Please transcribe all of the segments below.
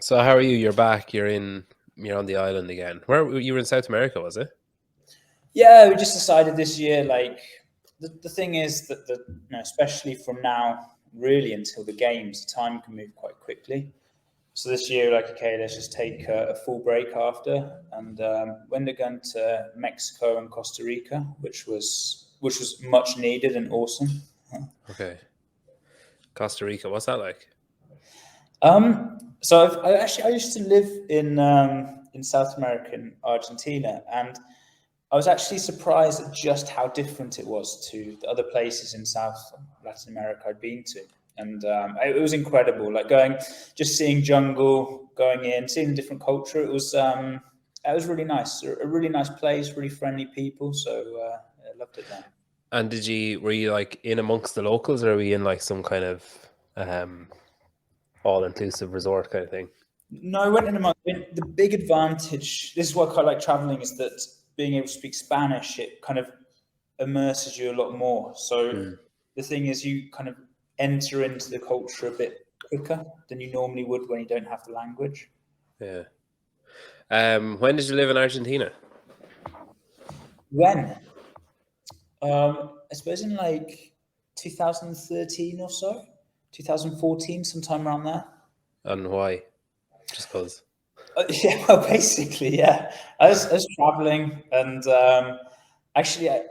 So how are you? You're back. You're on the island again. You were in South America, was it? Yeah, we just decided this year, like the thing is that especially from now really until the games, time can move quite quickly. So this year, like, okay, let's just take a full break after, and went again to Mexico and Costa Rica, which was much needed and awesome. Okay. Costa Rica, what's that like? So I used to live in South America, in Argentina, and I was actually surprised at just how different it was to the other places in South Latin America I'd been to. And it was incredible, like just seeing jungle, going in, seeing a different culture. It was really nice, a really nice place, really friendly people. So I loved it there. And were you like in amongst the locals, or were you in like some kind of all-inclusive resort kind of thing? No, I went in among the big advantage. This is what I quite like traveling, is that being able to speak Spanish, it kind of immerses you a lot more. So the thing is, you kind of enter into the culture a bit quicker than you normally would when you don't have the language. Yeah. When did you live in Argentina? When? I suppose in like 2013 or so, 2014, sometime around there. And why? Just because. Yeah, well, basically, yeah. I was traveling, and actually, I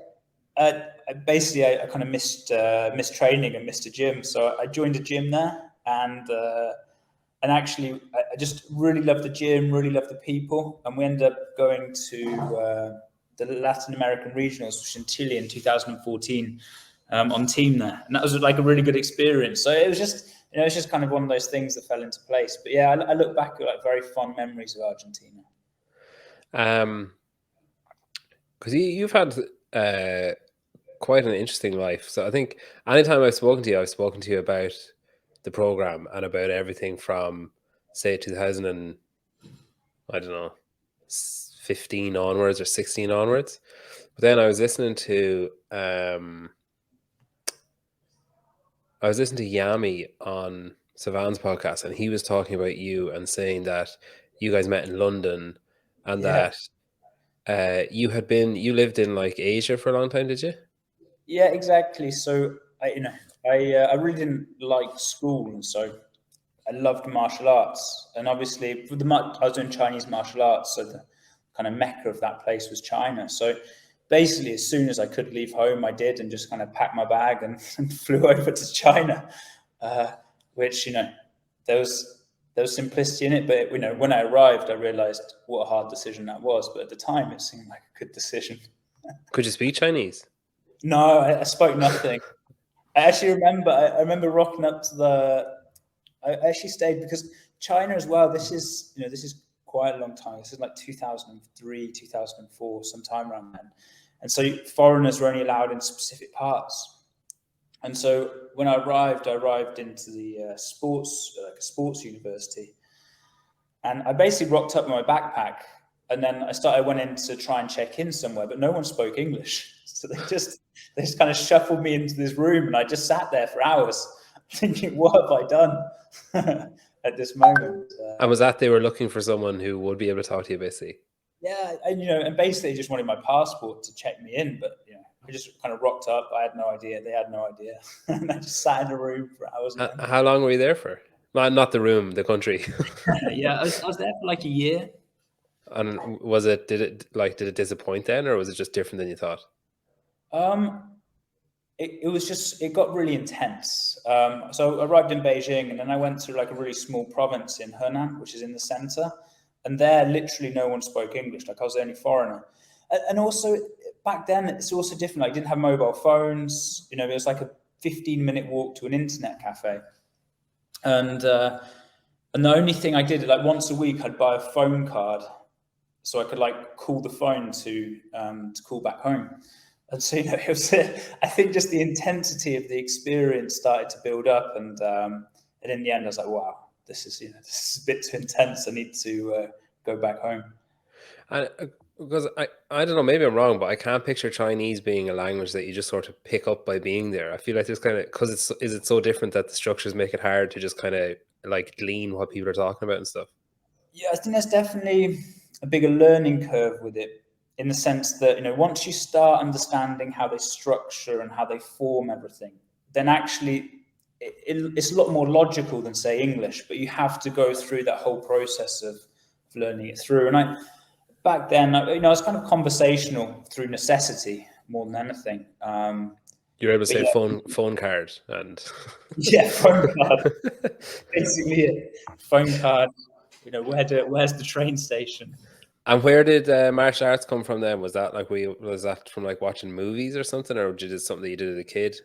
kind of missed training and missed a gym, so I joined a gym there, and actually, I just really loved the gym, really loved the people, and we ended up going to the Latin American regionals, which in Chile in 2014, on team there, and that was like a really good experience. So it was just. It's just kind of one of those things that fell into place. But yeah, I look back at like very fond memories of Argentina. Because you've had quite an interesting life. So I think anytime I've spoken to you about the program and about everything from, say, 2000 and I don't know, 15 onwards or 16 onwards. But then I was listening to Yami on Savan's podcast, and he was talking about you and saying that you guys met in London, and Yeah. that you lived in like Asia for a long time, did you? Yeah, exactly. So I really didn't like school, and so I loved martial arts. And obviously, I was doing Chinese martial arts, so the kind of mecca of that place was China. So basically, as soon as I could leave home, I did, and just kind of packed my bag and flew over to China. Which there was simplicity in it, but when I arrived, I realized what a hard decision that was. But at the time, it seemed like a good decision. Could you speak Chinese? No, I spoke nothing. I remember rocking up to I actually stayed because China as well. This is quite a long time. This is like 2003, 2004, sometime around then. And so foreigners were only allowed in specific parts. And so when I arrived into the sports university, and I basically rocked up with my backpack. And then I went in to try and check in somewhere, but no one spoke English. So they just kind of shuffled me into this room, and I just sat there for hours thinking, what have I done at this moment? And was that they were looking for someone who would be able to talk to you, basically? Yeah, and basically just wanted my passport to check me in, but I just kind of rocked up. I had no idea. They had no idea. And I just sat in a room for hours. How long were you there for? Not the room, the country. Yeah, I was there for like a year. And did it disappoint then, or was it just different than you thought? It got really intense. So I arrived in Beijing, and then I went to like a really small province in Henan, which is in the center. And there, literally, no one spoke English. Like, I was the only foreigner. And also, back then, it's also different. Like, I didn't have mobile phones. It was like a 15-minute walk to an internet cafe. And the only thing I did, like once a week, I'd buy a phone card so I could like call the phone to call back home. And so, it was, I think just the intensity of the experience started to build up. And in the end, I was like, wow, this is a bit too intense. I need to go back home. Because I don't know, maybe I'm wrong, but I can't picture Chinese being a language that you just sort of pick up by being there. I feel like there's kind of, is it so different that the structures make it hard to just kind of like glean what people are talking about and stuff? Yeah, I think there's definitely a bigger learning curve with it, in the sense that, once you start understanding how they structure and how they form everything, then actually it's a lot more logical than, say, English, but you have to go through that whole process of learning it through. And back then, I was kind of conversational through necessity more than anything. You're able to But say yeah, phone card and yeah, phone card, basically it. Phone card, where's the train station? And where did martial arts come from then? Was that like was that from like watching movies or something, or did it something that you did as a kid?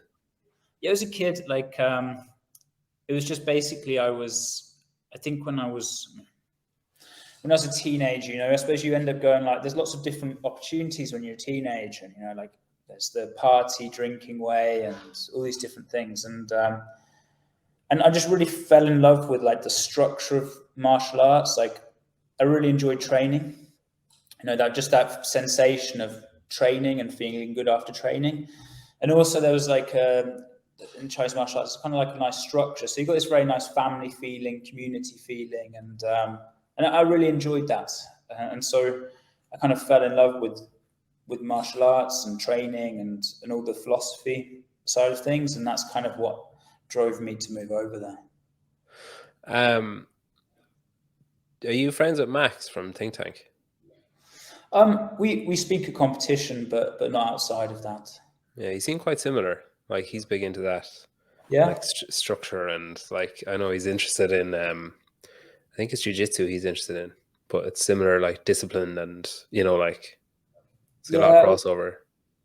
Yeah, as a kid, like it was just basically I think when I was a teenager, I suppose you end up going, like, there's lots of different opportunities when you're a teenager, and like there's the party drinking way and all these different things, and I just really fell in love with like the structure of martial arts. Like, I really enjoyed training. That sensation of training and feeling good after training. And also there was like in Chinese martial arts, it's kind of like a nice structure. So you got this very nice family feeling, community feeling, and I really enjoyed that. And so I kind of fell in love with martial arts and training and all the philosophy side of things, and that's kind of what drove me to move over there. Um, are you friends with Max from Think Tank? We speak at competition, but not outside of that. Yeah, he seemed quite similar. Like he's big into that, Yeah. like structure, and like I know he's interested in. I think it's jujitsu he's interested in, but it's similar, like discipline, and like it's got a lot of Yeah, crossover.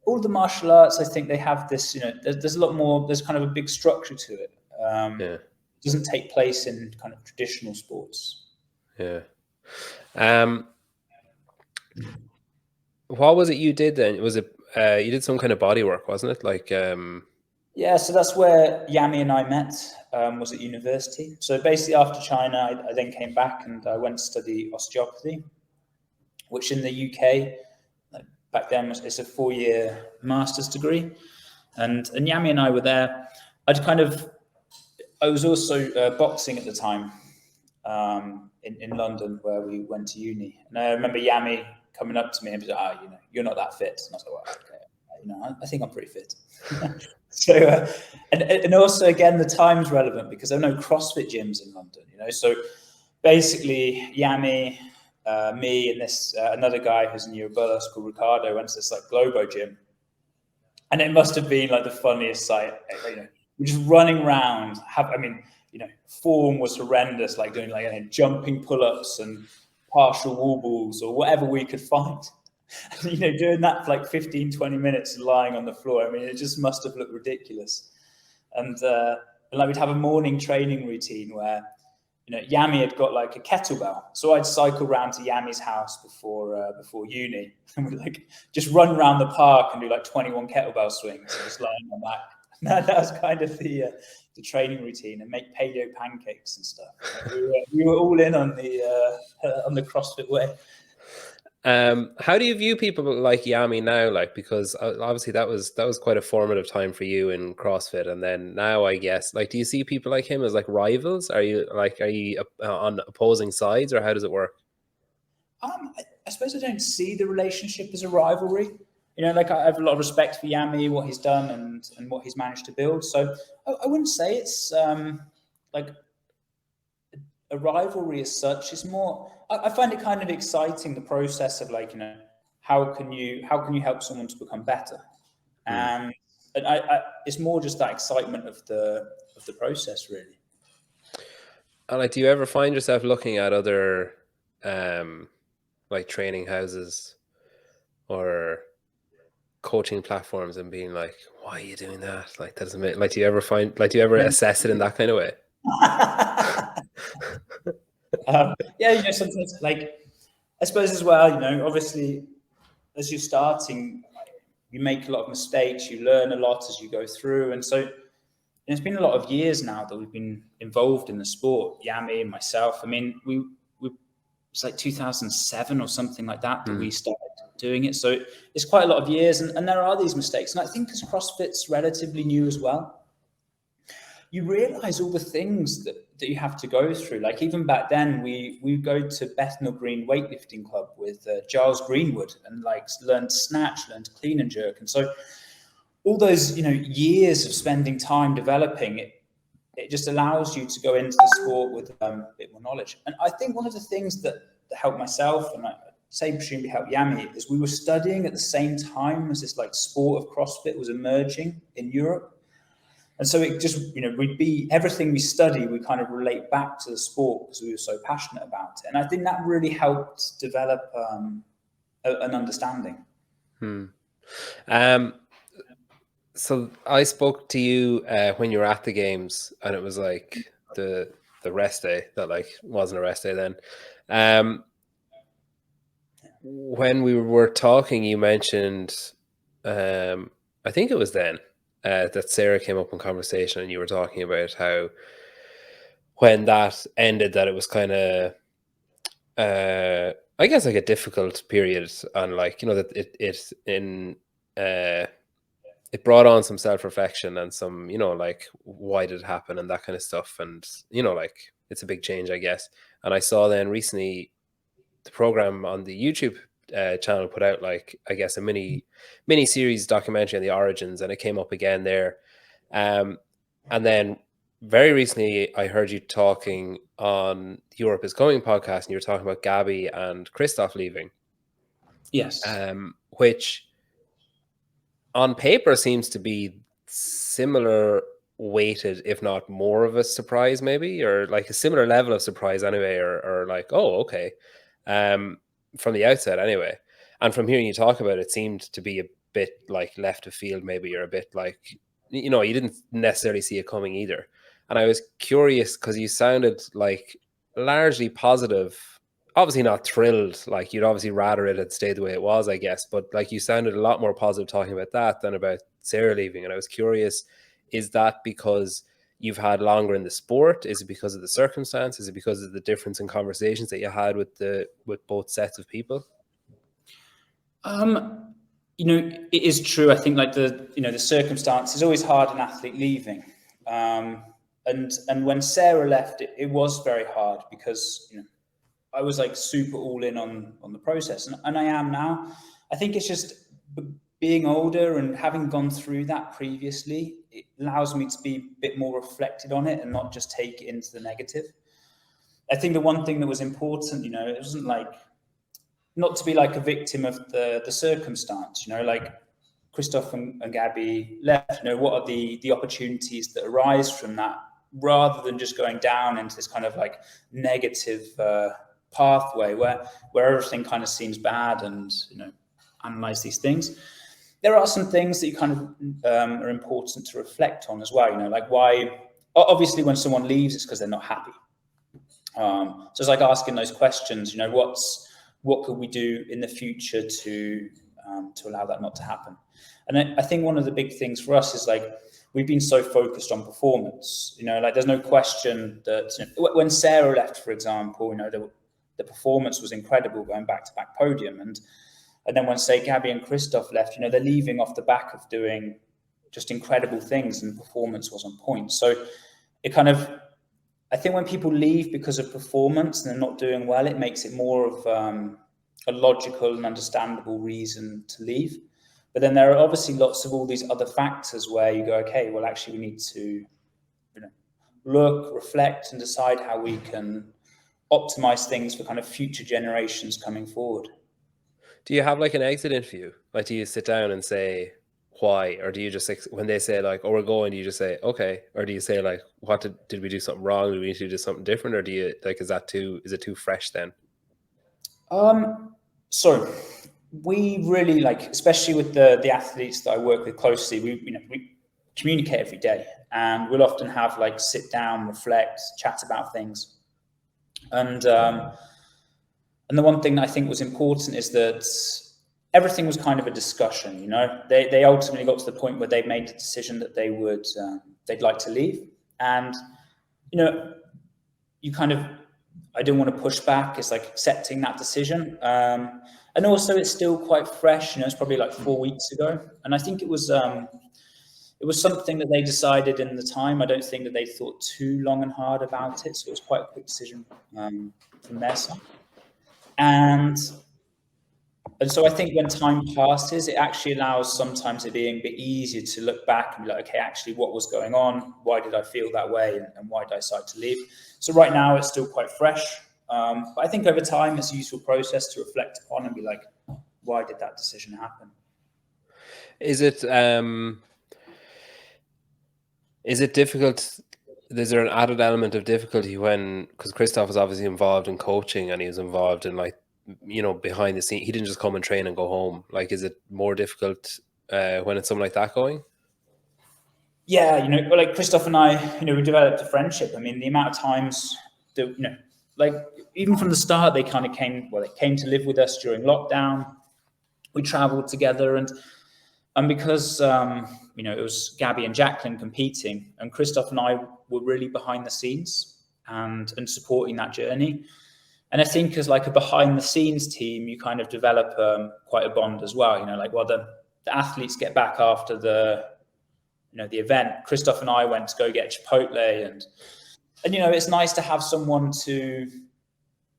all the martial arts, I think they have this, there's a lot more, there's kind of a big structure to it. Yeah, It doesn't take place in kind of traditional sports. yeah. Um, what was it you did then? Was it you did some kind of body work, wasn't it? Like Yeah, so that's where Yami and I met, was at university. So basically after China, I then came back and I went to study osteopathy, which in the UK, back then, it's a 4-year master's degree. And Yami and I were there. I was also boxing at the time, in London, where we went to uni. And I remember Yami coming up to me and be like, you're not that fit. And I was like, well, okay, I think I'm pretty fit. So, and also, again, the time's relevant because there are no CrossFit gyms in London, So basically, Yami, me, and this another guy who's in Urbella called Ricardo went to this like Globo gym. And it must have been like the funniest sight. We're just running around. Form was horrendous, like doing like jumping pull-ups and partial wall balls or whatever we could find. Doing that for like 15, 20 minutes lying on the floor. I mean, it just must have looked ridiculous. And like we'd have a morning training routine where, Yami had got like a kettlebell. So I'd cycle round to Yami's house before uni, and we'd like just run around the park and do like 21 kettlebell swings, just lying on that. That was kind of the training routine, and make paleo pancakes and stuff. We were all in on the CrossFit way. how do you view people like Yami now? Like, because obviously that was quite a formative time for you in CrossFit, and then now I guess, like, do you see people like him as like rivals? Are you on opposing sides, or how does it work? I suppose I don't see the relationship as a rivalry. Like I have a lot of respect for Yami, what he's done, and what he's managed to build. So I wouldn't say it's like a rivalry as such. It's more, I find it kind of exciting, the process of like, how can you help someone to become better, and it's more just that excitement of the process, really. And like, do you ever find yourself looking at other like training houses or coaching platforms and being like, why are you doing that? Like, that doesn't make, like, do you ever assess it in that kind of way? Yeah, sometimes, like, I suppose as well, obviously as you're starting, you make a lot of mistakes, you learn a lot as you go through. And so it's been a lot of years now that we've been involved in the sport, Yami and myself. I mean, it's like 2007 or something like that we started doing it. So it's quite a lot of years, and there are these mistakes. And I think as CrossFit's relatively new as well, you realize all the things that that you have to go through. Like even back then, we go to Bethnal Green weightlifting club with Giles Greenwood and like learned snatch, learned clean and jerk, and so all those years of spending time developing it, it just allows you to go into the sport with a bit more knowledge. And I think one of the things that helped myself, and I say presumably helped Yami, is we were studying at the same time as this like sport of CrossFit was emerging in Europe. And so it just, we'd be, everything we study, we kind of relate back to the sport because we were so passionate about it. And I think that really helped develop an understanding. So I spoke to you when you were at the games, and it was like the rest day that like wasn't a rest day then. When we were talking, you mentioned, I think it was then, that Sarah came up in conversation, and you were talking about how when that ended, that it was kind of, I guess, like a difficult period, and like that it brought on some self-reflection and some like why did it happen and that kind of stuff, and like it's a big change, I guess. And I saw then recently the Progrm on the YouTube channel put out like, I guess, a mini series documentary on the origins, and it came up again there. And then very recently I heard you talking on Europe is Coming podcast, and you were talking about Gabby and Christoph leaving. Yes. Which on paper seems to be similar weighted, if not more of a surprise, maybe, or like a similar level of surprise anyway, or like, oh, okay. From the outset anyway. And from hearing you talk about it, it seemed to be a bit like left of field maybe, or a bit like, you didn't necessarily see it coming either. And I was curious because you sounded like largely positive, obviously not thrilled, like you'd obviously rather it had stayed the way it was, I guess, but like you sounded a lot more positive talking about that than about Sarah leaving. And I was curious, is that because you've had longer in the sport? Is it because of the circumstance? Is it because of the difference in conversations that you had with both sets of people? It is true. I think like the circumstance is always hard, an athlete leaving. And when Sarah left, it was very hard because, I was like super all in on the process, and I am now. I think it's just being older and having gone through that previously, it allows me to be a bit more reflected on it and not just take it into the negative. I think the one thing that was important, it wasn't like, not to be like a victim of the circumstance, like Christoph and Gabby left, what are the opportunities that arise from that, rather than just going down into this kind of like negative pathway where everything kind of seems bad, and analyze these things. There are some things that you kind of are important to reflect on as well, like why, obviously when someone leaves, it's because they're not happy. So it's like asking those questions, what could we do in the future to allow that not to happen? And I think one of the big things for us is like, we've been so focused on performance, like there's no question that when Sarah left, for example, the performance was incredible, going back-to-back podium. And then when, say, Gabby and Christoph left, they're leaving off the back of doing just incredible things, and performance was on point. So it kind of, I think when people leave because of performance and they're not doing well, it makes it more of a logical and understandable reason to leave. But then there are obviously lots of all these other factors where you go, okay, well, actually we need to look, reflect, and decide how we can optimize things for kind of future generations coming forward. Do you have like an exit interview? Like, do you sit down and say why, or do you just, when they say like, oh, we're going, do you just say okay, or do you say like, what did we do something wrong? Do we need to do something different, or do you like, is it too fresh then? So we really like, especially with the athletes that I work with closely, we communicate every day, and we'll often have like sit down, reflect, chat about things. And the one thing that I think was important is that everything was kind of a discussion. They ultimately got to the point where they made the decision that they'd like to leave, and you kind of, I don't want to push back. It's like accepting that decision, and also it's still quite fresh. It's probably like 4 weeks ago, and I think it was was something that they decided in the time. I don't think that they thought too long and hard about it. So it was quite a quick decision from their side. And so I think when time passes, it actually allows sometimes it being a bit easier to look back and be like, okay, actually, what was going on? Why did I feel that way? And why did I decide to leave? So right now, it's still quite fresh. But I think over time, it's a useful process to reflect upon and be like, why did that decision happen? Is it difficult? Is there an added element of difficulty when, because Christoph was obviously involved in coaching and he was involved in, like, you know, behind the scene. He didn't just come and train and go home. Like, is it more difficult when it's something like that going? Yeah, you know, like Christoph and I, you know, we developed a friendship. I mean, the amount of times that, you know, like even from the start, they kind of came, well, they came to live with us during lockdown. We traveled together, and because you know, it was Gabby and Jacqueline competing, and Christoph and I were really behind the scenes and supporting that journey. And I think as like a behind the scenes team, you kind of develop quite a bond as well. You know, like, well, the athletes get back after the, you know, the event. Christoph and I went to go get Chipotle, and you know, it's nice to have someone to,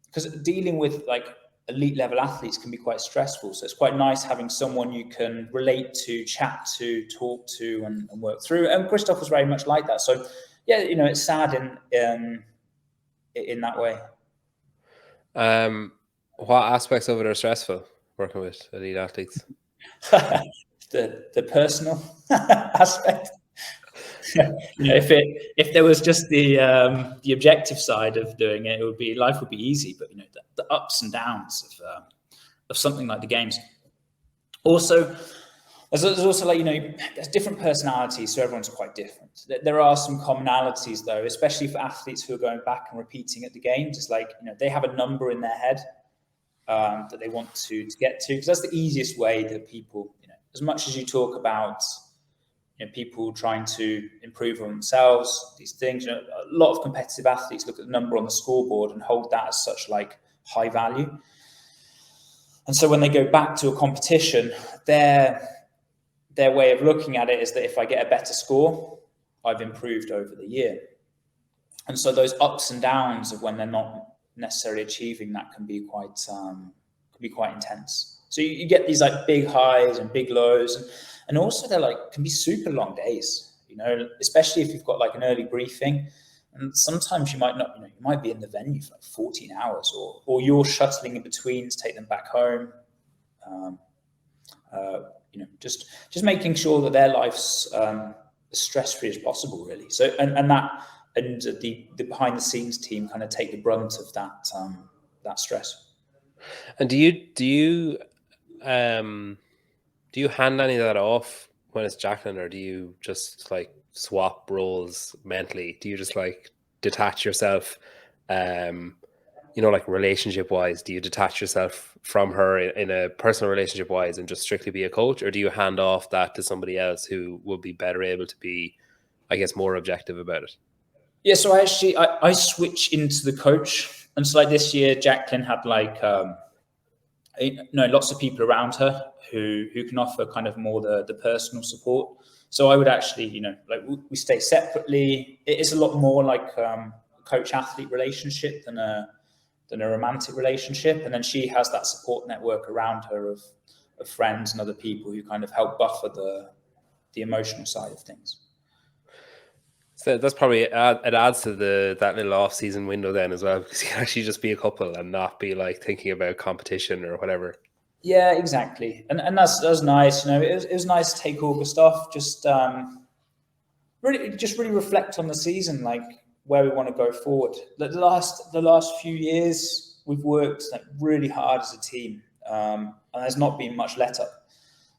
because dealing with like elite level athletes can be quite stressful. So it's quite nice having someone you can relate to, chat to, talk to, and work through. And Christoph was very much like that. So yeah, you know, it's sad in that way. What aspects of it are stressful working with elite athletes? the personal aspect. You know, if there was just the objective side of doing it, life would be easy. But you know, the ups and downs of something like the games. Also, there's also, like, you know, there's different personalities, so everyone's quite different. There are some commonalities though, especially for athletes who are going back and repeating at the games. It's like, you know, they have a number in their head that they want to get to, because that's the easiest way that people, you know, as much as you talk about, you know, people trying to improve on themselves, these things, you know, a lot of competitive athletes look at the number on the scoreboard and hold that as such like high value. And so when they go back to a competition, their way of looking at it is that if I get a better score, I've improved over the year. And so those ups and downs of when they're not necessarily achieving that can be quite intense. So you get these like big highs and big lows, and also they're like can be super long days, you know, especially if you've got like an early briefing, and sometimes you might not, you know, you might be in the venue for like 14 hours, or you're shuttling in between to take them back home. You know, just making sure that their life's as stress-free as possible, really. So and the behind the scenes team kind of take the brunt of that stress. And do you hand any of that off when it's Jacqueline, or do you just like swap roles mentally? Do you just like detach yourself, you know, like relationship wise? Do you detach yourself from her in a personal relationship wise and just strictly be a coach, or do you hand off that to somebody else who will be better able to be, I guess, more objective about it? Yeah, so I switch into the coach, and so like this year, Jacqueline had like you know, lots of people around her who can offer kind of more the personal support. So I would actually, you know, like we stay separately. It is a lot more like a coach athlete relationship than a romantic relationship, and then she has that support network around her of friends and other people who kind of help buffer the emotional side of things. So that's probably it adds to that little off season window then as well, because you can actually just be a couple and not be like thinking about competition or whatever. Yeah, exactly, and that's nice. You know, it was nice to take August off, just really reflect on the season, like where we want to go forward. The last few years, we've worked like really hard as a team, and there's not been much let up.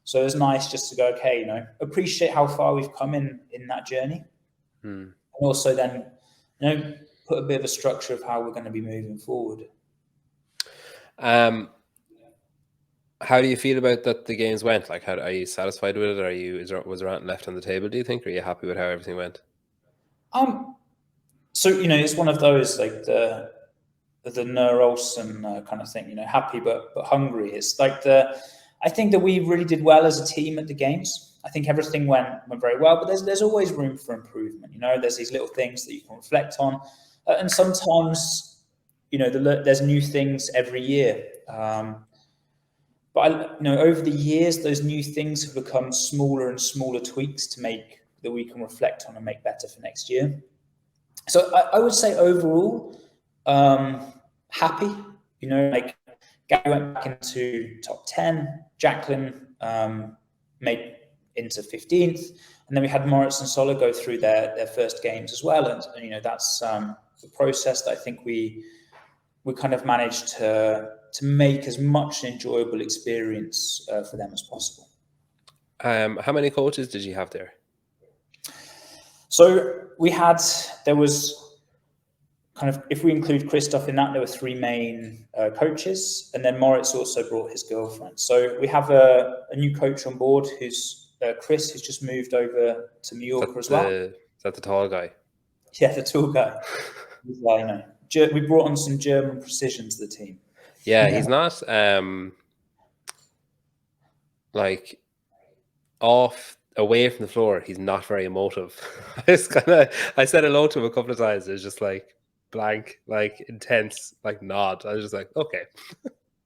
So it's nice just to go, okay, you know, appreciate how far we've come in that journey. And also then, you know, put a bit of a structure of how we're going to be moving forward. How do you feel about that the games went? Like, are you satisfied with it? Was there anything left on the table, do you think? Or are you happy with how everything went? So, you know, it's one of those like the Nur Olsen kind of thing, you know, happy but hungry. It's like I think that we really did well as a team at the games. I think everything went very well, but there's always room for improvement. There's these little things that you can reflect on, and sometimes there's new things every year. But over the years, those new things have become smaller and smaller tweaks that we can reflect on and make better for next year. So I would say overall, happy. Like Gary went back into top 10, Jacqueline made into 15th, and then we had Moritz and Sola go through their first games as well, and that's the process that I think we kind of managed to make as much an enjoyable experience for them as possible. How many coaches did you have there? So there was kind of, if we include Christoph in that, there were 3 main coaches, and then Moritz also brought his girlfriend. So we have a new coach on board who's Chris, who's just moved over to Mallorca as well. Is that the tall guy? Yeah, the tall guy. We brought on some German precision to the team. Yeah, he's not like away from the floor. He's not very emotive. I said hello to him a couple of times. It's just like blank, like intense, like nod. I was just like, okay.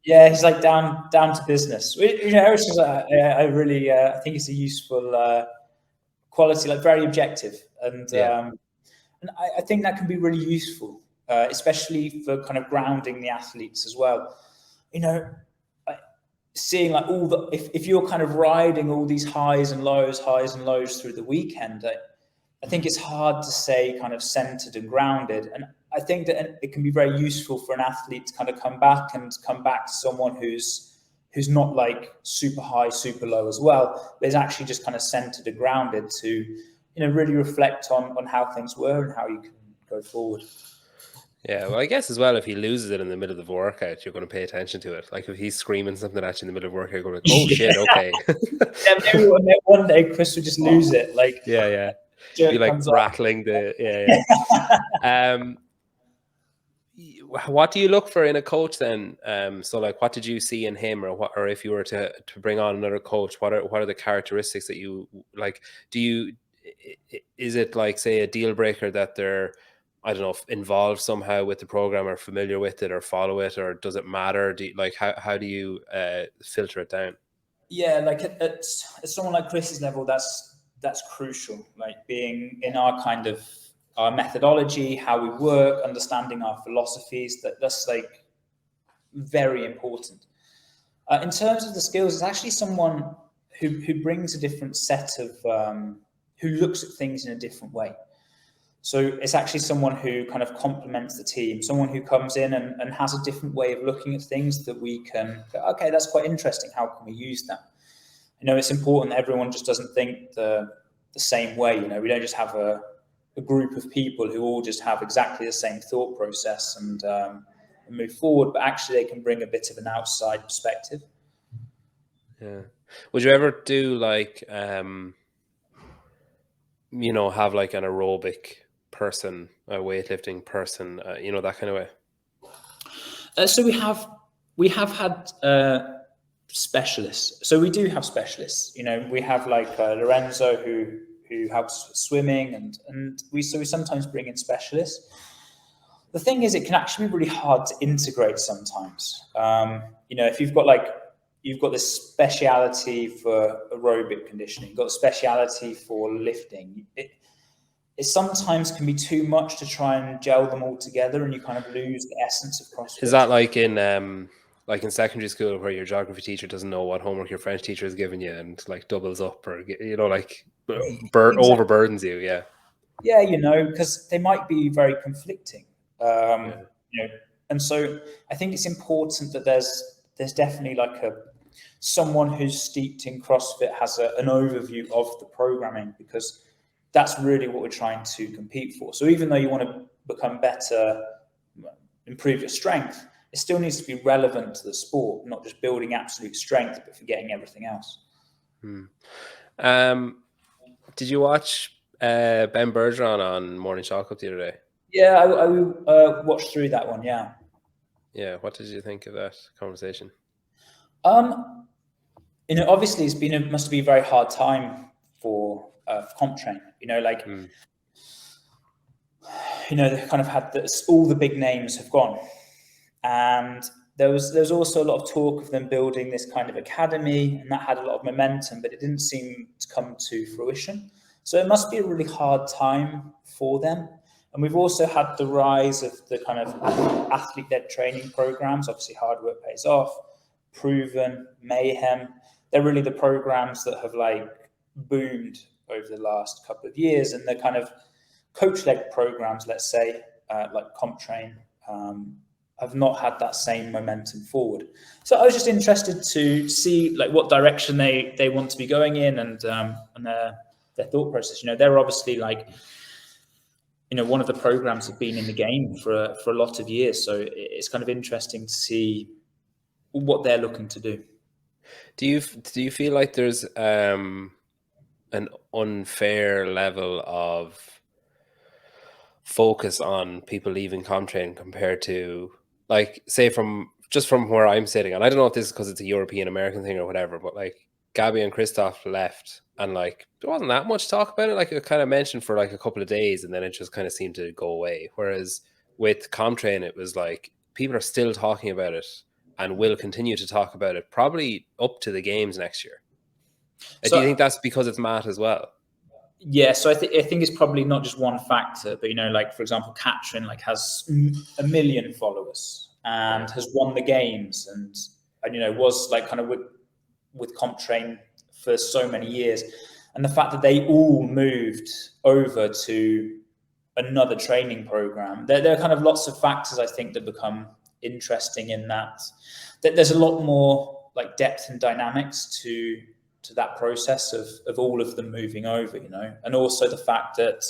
Yeah, he's like down to business. I really I think it's a useful quality, like very objective, and I think that can be really useful, especially for kind of grounding the athletes as well. Seeing like if you're kind of riding all these highs and lows through the weekend, I think it's hard to stay kind of centered and grounded. And I think that it can be very useful for an athlete to kind of come back to someone who's not like super high, super low as well, but is actually just kind of centered and grounded to, really reflect on how things were and how you can go forward. Yeah, well, I guess as well, if he loses it in the middle of the workout, you're going to pay attention to it. Like if he's screaming something at you in the middle of workout, you're going, oh shit, okay. Yeah, maybe one day Chris would just lose it. Like be like rattling what do you look for in a coach then? So like, what did you see in him, or if you were to bring on another coach, what are the characteristics that you like? Is it like, say, a deal breaker that they're, I don't know, involved somehow with the program or familiar with it or follow it, or does it matter? How do you filter it down? Yeah, like at someone like Chris's level, that's crucial. Like being in our methodology, how we work, understanding our philosophies, that's like very important. In terms of the skills, it's actually someone who brings a different set of, who looks at things in a different way. So it's actually someone who kind of complements the team, someone who comes in and has a different way of looking at things that we can go, okay, that's quite interesting. How can we use that? It's important that everyone just doesn't think the same way. We don't just have a group of people who all just have exactly the same thought process and move forward, but actually they can bring a bit of an outside perspective. Yeah. Would you ever do like, have like an aerobic person, a weightlifting person, that kind of way? So we have had specialists. So we do have specialists. We have like Lorenzo who helps with swimming, and we sometimes bring in specialists. The thing is, it can actually be really hard to integrate sometimes. If you've got this speciality for aerobic conditioning, you've got a speciality for lifting. It sometimes can be too much to try and gel them all together, and you kind of lose the essence of CrossFit. Is that like in secondary school where your geography teacher doesn't know what homework your French teacher is giving you and like doubles up, or overburdens you? Yeah, because they might be very conflicting. And so I think it's important that there's definitely like someone who's steeped in CrossFit has an overview of the programming, because that's really what we're trying to compete for. So even though you want to become better, improve your strength, it still needs to be relevant to the sport, not just building absolute strength, but forgetting everything else. Did you watch Ben Bergeron on Morning Chalk Up the other day? Yeah, I watched through that one. Yeah. Yeah. What did you think of that conversation? Obviously must be a very hard time for comp train. Like, Mm. they kind of had this, all the big names have gone, and there's also a lot of talk of them building this kind of academy, and that had a lot of momentum, but it didn't seem to come to fruition. So it must be a really hard time for them. And we've also had the rise of the kind of athlete-led training programs. Obviously, hard work pays off. Proven, Mayhem. They're really the programs that have like boomed over the last couple of years, and they're kind of coach-led programs, let's say, like CompTrain, have not had that same momentum forward. So I was just interested to see like what direction they want to be going in, and their thought process. They're obviously like, one of the programs have been in the game for a lot of years, so it's kind of interesting to see what they're looking to do. Do you feel like there's an unfair level of focus on people leaving ComTrain compared to, like, say, from where I'm sitting, and I don't know if this is because it's a European American thing or whatever, but like Gabby and Christoph left, and like there wasn't that much talk about it. Like it kind of mentioned for like a couple of days, and then it just kind of seemed to go away. Whereas with ComTrain, it was like people are still talking about it and will continue to talk about it probably up to the games next year. Do you think So that's because it's Matt as well? yeah, so I think it's probably not just one factor, but like for example, Katrin like has a million followers and Yeah. has won the games, and was like kind of with CompTrain for so many years, and the fact that they all moved over to another training program, there are kind of lots of factors I think that become interesting in that there's a lot more like depth and dynamics to that process of all of them moving over, and also the fact that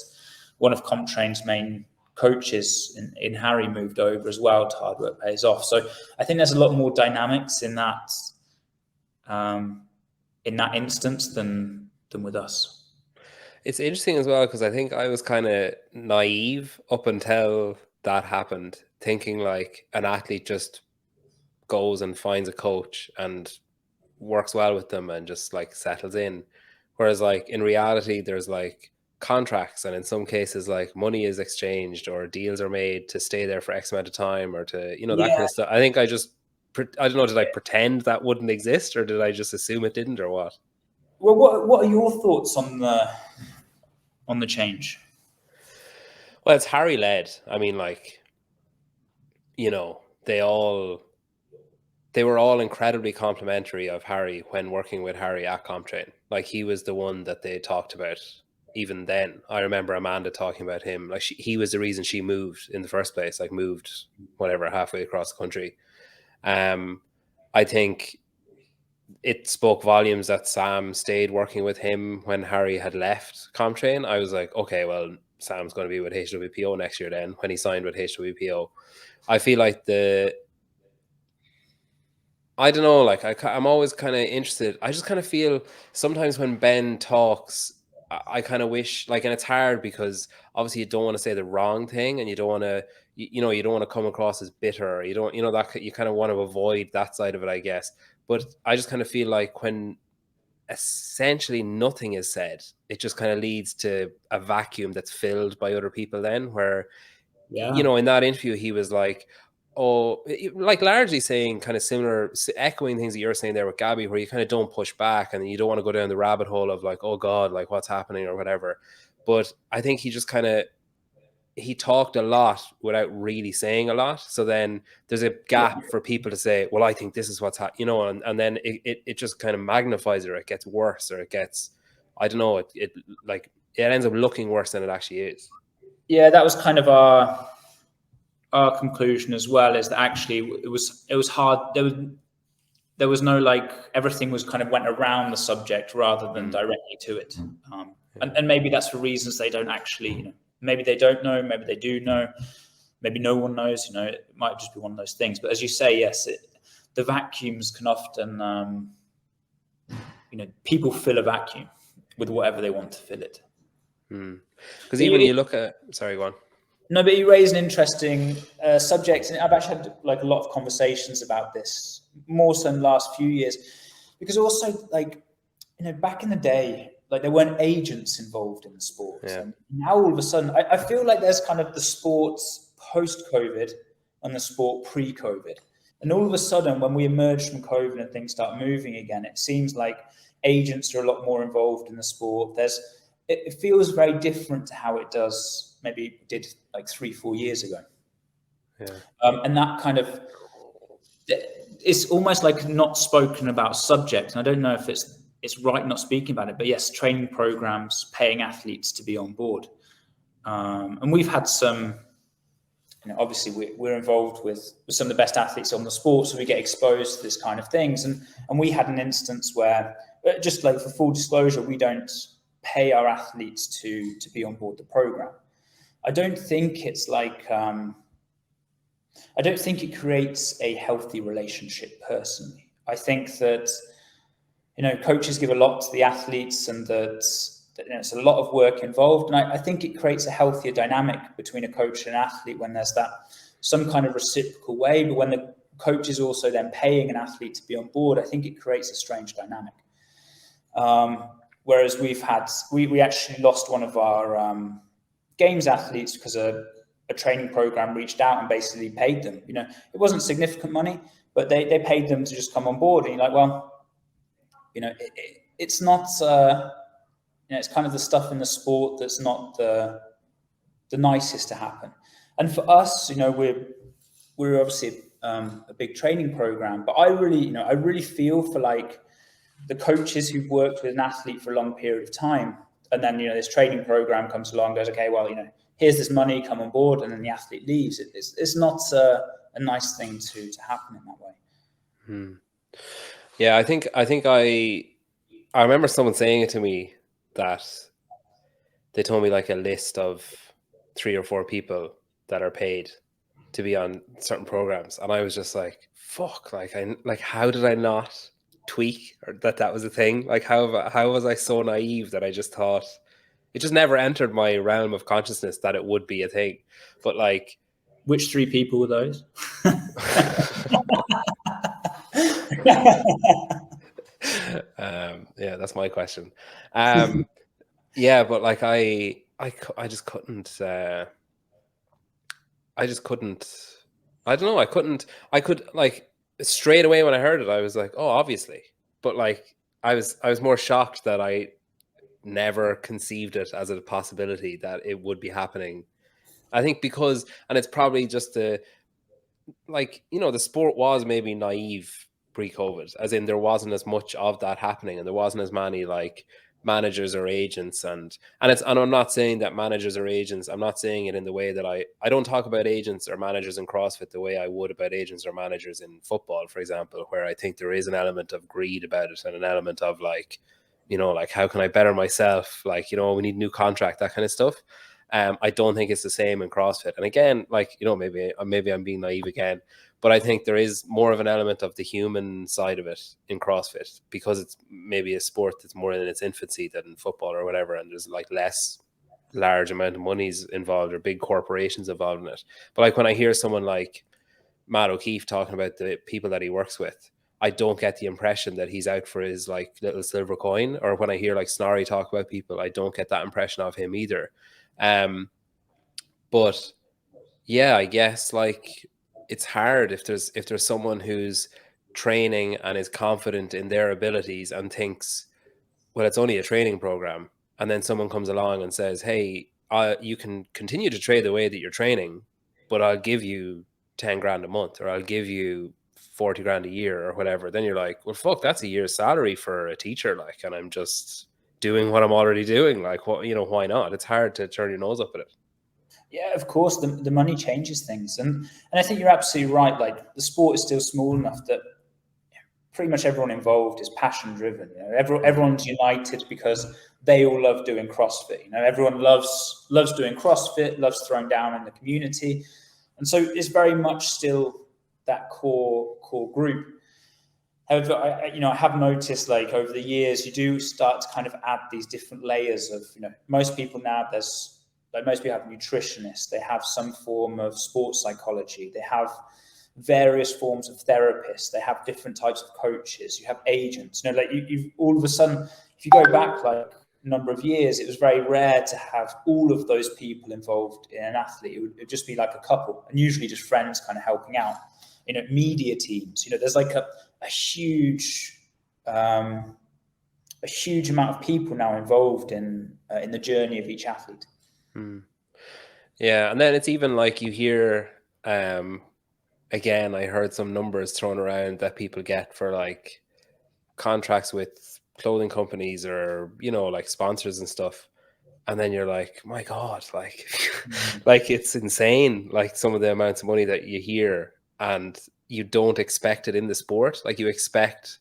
one of CompTrain's main coaches in Harry moved over as well to Hard Work Pays Off. So I think there's a lot more dynamics in that instance than with us. It's interesting as well because I think I was kind of naive up until that happened, thinking like an athlete just goes and finds a coach and works well with them and just like settles in. Whereas like in reality, there's like contracts, and in some cases like money is exchanged or deals are made to stay there for X amount of time, or to, that kind Yeah. of stuff. I think I don't know, did I pretend that wouldn't exist, or did I just assume it didn't, or what? Well, what are your thoughts on the change? Well, it's Harry led. I mean, like, you know, they were all incredibly complimentary of Harry when working with Harry at ComTrain. Like he was the one that they talked about even then. I remember Amanda talking about him. Like he was the reason she moved in the first place. Like moved whatever halfway across the country. I think it spoke volumes that Sam stayed working with him when Harry had left ComTrain. I was like, okay, well, Sam's going to be with HWPO next year then, when he signed with HWPO. I feel like I don't know, like I'm always kind of interested. I just kind of feel sometimes when Ben talks, I kind of wish, like, and it's hard because obviously you don't want to say the wrong thing, and you don't want to, you don't want to come across as bitter, or you don't, that you kind of want to avoid that side of it, I guess. But I just kind of feel like when essentially nothing is said, it just kind of leads to a vacuum that's filled by other people then, where, Yeah. in that interview, he was like, oh, like largely saying kind of similar, echoing things that you're saying there with Gabby, where you kind of don't push back and you don't want to go down the rabbit hole of like, oh God, like what's happening or whatever. But I think he just kind of, he talked a lot without really saying a lot. So then there's a gap for people to say, well, I think this is what's happening, and then it just kind of magnifies it, or it gets worse, or it gets, I don't know, it like, it ends up looking worse than it actually is. Yeah, that was kind of our conclusion as well, is that actually it was hard. There was no, like, everything was kind of went around the subject rather than directly to it. And maybe that's for reasons they don't actually, maybe they don't know, maybe they do know, maybe no one knows, it might just be one of those things. But as you say, yes, the vacuums can often, people fill a vacuum with whatever they want to fill it. Because even you look at, sorry, go on. No, but you raise an interesting subject, and I've actually had like a lot of conversations about this, more so in the last few years, because also, like, back in the day, like, there weren't agents involved in the sports, Yeah. and now all of a sudden, I feel like there's kind of the sports post-COVID and the sport pre-COVID. And all of a sudden, when we emerge from COVID and things start moving again, it seems like agents are a lot more involved in the sport. It feels very different to how it did like 3-4 years ago. Yeah. And that kind of, it's almost like not spoken about subject. And I don't know if it's right not speaking about it, but yes, training programs, paying athletes to be on board. And we've had some, obviously we're involved with some of the best athletes on the sport, so we get exposed to this kind of things. And we had an instance where, just like for full disclosure, we don't pay our athletes to be on board the program. I don't think it's like, I don't think it creates a healthy relationship personally. I think that, coaches give a lot to the athletes, and that it's a lot of work involved. And I think it creates a healthier dynamic between a coach and an athlete when there's that some kind of reciprocal way. But when the coach is also then paying an athlete to be on board, I think it creates a strange dynamic. Whereas we actually lost one of our games athletes because a training program reached out and basically paid them. It wasn't significant money, but they paid them to just come on board. And you're like, well, it's not, it's kind of the stuff in the sport that's not the nicest to happen. And for us, we're obviously a big training program, but I really feel for like the coaches who've worked with an athlete for a long period of time. And then, this training program comes along, goes, okay, well, here's this money, come on board, and then the athlete leaves. It's not a nice thing to happen in that way. Yeah, I think I remember someone saying it to me, that they told me like a list of 3 or 4 people that are paid to be on certain programs, and I was just like, fuck, like how did I not tweak, or that was a thing? Like how was I so naive that I just thought, it just never entered my realm of consciousness that it would be a thing. But like, which 3 people were those? Yeah, that's my question. Yeah, but like I just couldn't. I just couldn't. I don't know. I could like straight away when I heard it, I was like, oh, obviously. But like, I was more shocked that I never conceived it as a possibility that it would be happening. I think because, and it's probably just the sport was maybe naive pre-COVID, as in there wasn't as much of that happening, and there wasn't as many like managers or agents, and I'm not saying that managers or agents, I'm not saying it in the way that I don't talk about agents or managers in CrossFit the way I would about agents or managers in football, for example, where I think there is an element of greed about it, and an element of like, like, how can I better myself? Like, we need a new contract, that kind of stuff. I don't think it's the same in CrossFit. And again, like, maybe I'm being naive again, but I think there is more of an element of the human side of it in CrossFit, because it's maybe a sport that's more in its infancy than football or whatever. And there's like less large amount of monies involved or big corporations involved in it. But like when I hear someone like Matt O'Keefe talking about the people that he works with, I don't get the impression that he's out for his like little silver coin. Or when I hear like Snorri talk about people, I don't get that impression of him either. But yeah, I guess like it's hard if there's someone who's training and is confident in their abilities and thinks, well, it's only a training program, and then someone comes along and says, hey, you can continue to train the way that you're training, but I'll give you 10 grand a month, or I'll give you 40 grand a year, or whatever. Then you're like, well, fuck, that's a year's salary for a teacher, like, and I'm just doing what I'm already doing. Like, what, why not? It's hard to turn your nose up at it. Yeah, of course, the money changes things. And I think you're absolutely right. Like, the sport is still small enough that pretty much everyone involved is passion driven. Everyone's united because they all love doing CrossFit. Everyone loves doing CrossFit, loves throwing down in the community. And so it's very much still that core group. However, I have noticed, like, over the years, you do start to kind of add these different layers of, most people now, most people have nutritionists, they have some form of sports psychology, they have various forms of therapists. They have different types of coaches. You have agents. You know, like you've all of a sudden, if you go back like a number of years, it was very rare to have all of those people involved in an athlete. It would just be like a couple, and usually just friends kind of helping out. You know, media teams. You know, there's like a huge amount of people now involved in the journey of each athlete. Yeah, and then it's even like you hear, again, I heard some numbers thrown around that people get for like contracts with clothing companies or, you know, like sponsors and stuff. And then you're like, my God, like, like it's insane, like some of the amounts of money that you hear, and you don't expect it in the sport. Like you expect,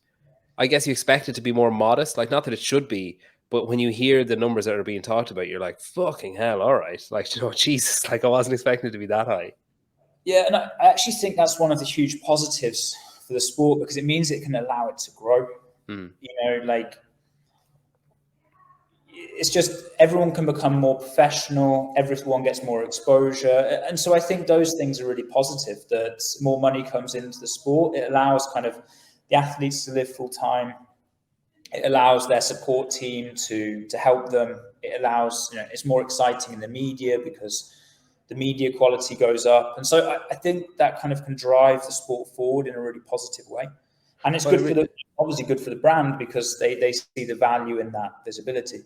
I guess you expect it to be more modest, like not that it should be, but when you hear the numbers that are being talked about, you're like, fucking hell, all right. Like, you know, Jesus, like I wasn't expecting it to be that high. Yeah, and I actually think that's one of the huge positives for the sport, because it means it can allow it to grow. You know, like it's just everyone can become more professional, everyone gets more exposure. And so I think those things are really positive, that more money comes into the sport. It allows kind of the athletes to live full time. It allows their support team to help them. It allows, you know, it's more exciting in the media because the media quality goes up. And so I think that kind of can drive the sport forward in a really positive way. And it's good for the, obviously good for the brand, because they see the value in that visibility.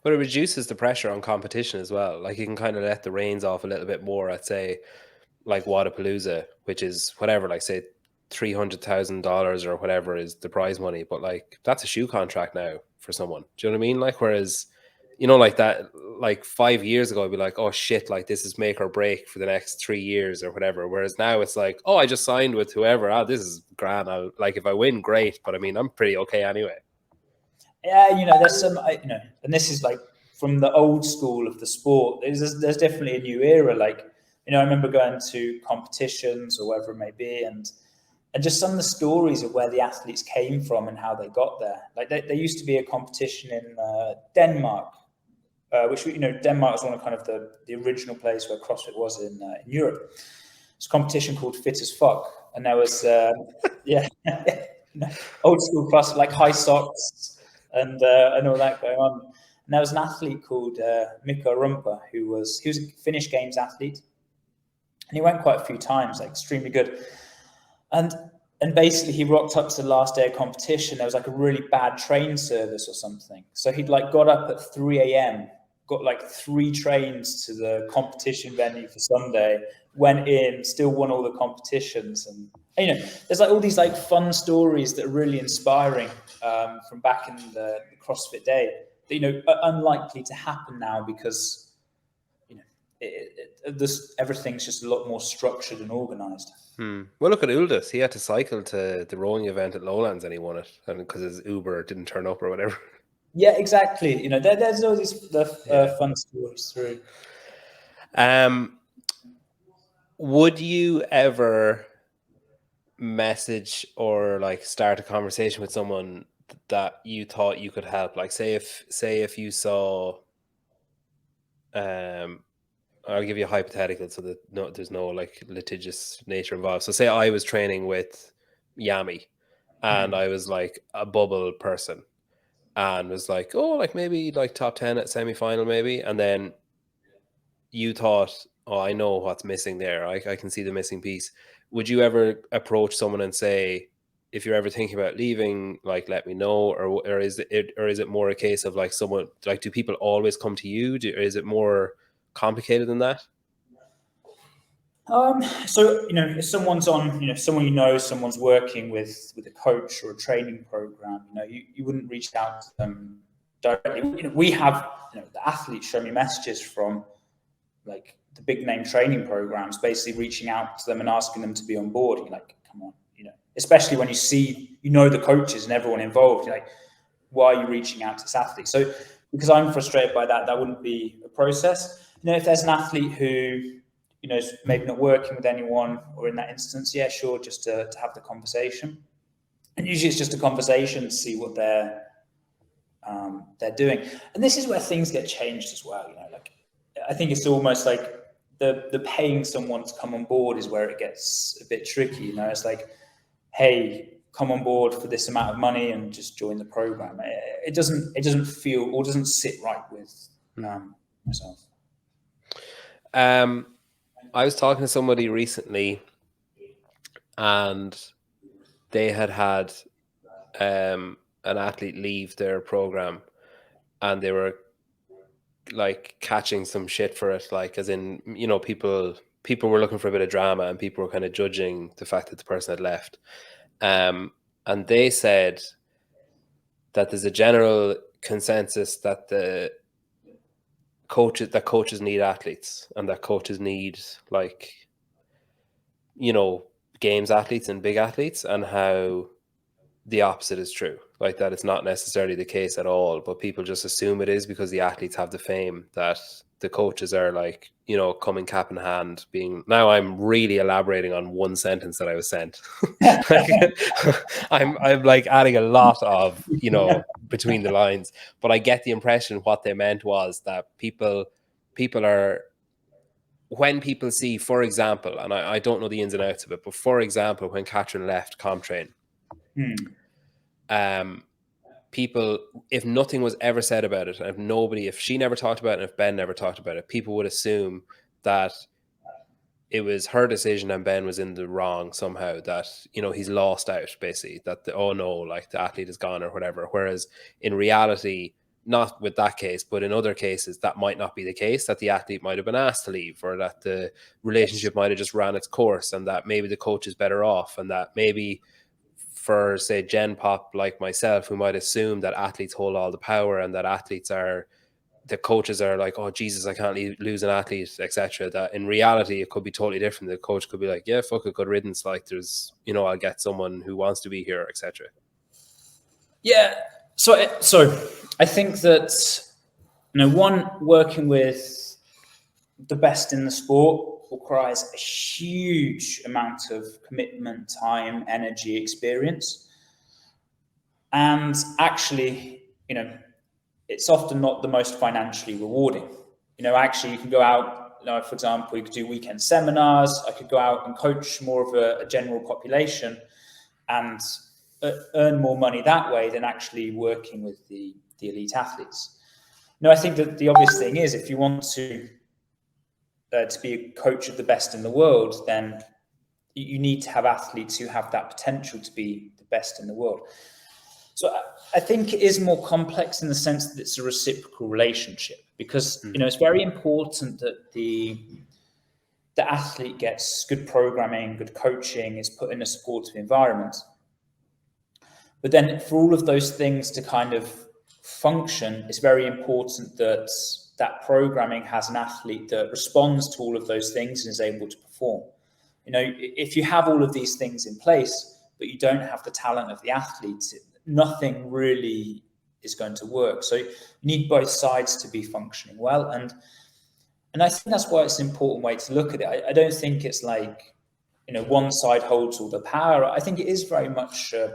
But it reduces the pressure on competition as well. Like you can kind of let the reins off a little bit more at, say, like Wadapalooza, which is whatever, like say $300,000 or whatever is the prize money, but like that's a shoe contract now for someone. Do you know what I mean? Like, whereas, you know, like that, like 5 years ago, I'd be like, oh shit, like this is make or break for the next 3 years or whatever. Whereas now it's like, oh, I just signed with whoever. Oh, this is grand. I'll, like, if I win, great. But I mean, I'm pretty okay anyway. Yeah, you know, there's some, you know, and this is like from the old school of the sport. There's definitely a new era. Like, you know, I remember going to competitions or wherever it may be, and just some of the stories of where the athletes came from and how they got there. Like there used to be a competition in Denmark, which, you know, Denmark was one of kind of the original place where CrossFit was in Europe. It's a competition called Fit as Fuck, and there was yeah, old school CrossFit, like high socks and all that going on. And there was an athlete called Mikko Rumpa he was a Finnish Games athlete, and he went quite a few times, like extremely good. And basically he rocked up to the last day of competition. There was like a really bad train service or something. So he'd like got up at 3 a.m., got like 3 trains to the competition venue for Sunday, went in, still won all the competitions. And you know, there's like all these like fun stories that are really inspiring from back in the CrossFit day that, you know, are unlikely to happen now because, you know, everything's just a lot more structured and organized. Well, look at Uldis. He had to cycle to the rowing event at Lowlands and he won it, and because his Uber didn't turn up or whatever. Yeah, exactly. You know, there's all these fun stories through. Would you ever message or like start a conversation with someone that you thought you could help? Like, say if you saw, I'll give you a hypothetical so that there's no like litigious nature involved. So say I was training with Yami and I was like a bubble person and was like, oh, like maybe like top 10 at semi-final maybe. And then you thought, oh, I know what's missing there. I can see the missing piece. Would you ever approach someone and say, if you're ever thinking about leaving, like, let me know? Or is it more a case of like someone, like, do people always come to you? Or is it more complicated than that? So, you know, if someone's on, you know, someone you know, someone's working with a coach or a training program, you know, you wouldn't reach out to them directly. You know, we have, you know, the athletes show me messages from like the big name training programs, basically reaching out to them and asking them to be on board. You're like, come on, you know, especially when you see, you know, the coaches and everyone involved, you're like, why are you reaching out to this athlete? So because I'm frustrated by that, that wouldn't be a process. You know, if there's an athlete who, you know, is maybe not working with anyone, or in that instance, yeah, sure, just to have the conversation. And usually it's just a conversation to see what they're doing. And this is where things get changed as well. You know, like I think it's almost like the paying someone to come on board is where it gets a bit tricky. You know, it's like, hey, come on board for this amount of money and just join the program. It doesn't feel or doesn't sit right with myself. I was talking to somebody recently, and they had an athlete leave their program, and they were like catching some shit for it, like as in, you know, people were looking for a bit of drama, and people were kind of judging the fact that the person had left. And they said that there's a general consensus that coaches need athletes, and that coaches need, like, you know, games athletes and big athletes, and how the opposite is true. Like, that it's not necessarily the case at all, but people just assume it is because the athletes have the fame, that the coaches are, like, you know, coming cap in hand being. Now I'm really elaborating on one sentence that I was sent. Like, I'm like adding a lot of, you know, between the lines, but I get the impression what they meant was that people are, when people see, for example, and I don't know the ins and outs of it, but for example, when Catherine left Comtrain, people, if nothing was ever said about it, and if she never talked about it, and if Ben never talked about it, people would assume that it was her decision and Ben was in the wrong somehow, that, you know, he's lost out, basically, that oh no, like the athlete is gone or whatever. Whereas in reality, not with that case, but in other cases, that might not be the case, that the athlete might have been asked to leave, or that the relationship might have just ran its course, and that maybe the coach is better off, and that maybe for, say, Gen Pop like myself, who might assume that athletes hold all the power, and that the coaches are like, oh Jesus, I can't lose an athlete, etc. That in reality it could be totally different. The coach could be like, yeah, fuck it, good riddance. Like, there's, you know, I'll get someone who wants to be here, etc. Yeah. So I think that, you know, one, working with the best in the sport requires a huge amount of commitment, time, energy, experience. And actually, you know, it's often not the most financially rewarding. You know, actually, you can go out, you know, for example, you could do weekend seminars. I could go out and coach more of a general population and earn more money that way than actually working with the elite athletes. No, I think that the obvious thing is, if you want to be a coach of the best in the world, then you need to have athletes who have that potential to be the best in the world. So I think it is more complex in the sense that it's a reciprocal relationship, because you know, it's very important that the athlete gets good programming, good coaching, is put in a supportive environment. But then for all of those things to kind of function, it's very important that that programming has an athlete that responds to all of those things and is able to perform. You know, if you have all of these things in place, but you don't have the talent of the athletes, nothing really is going to work. So you need both sides to be functioning well. And I think that's why it's an important way to look at it. I don't think it's like, you know, one side holds all the power. I think it is very much, as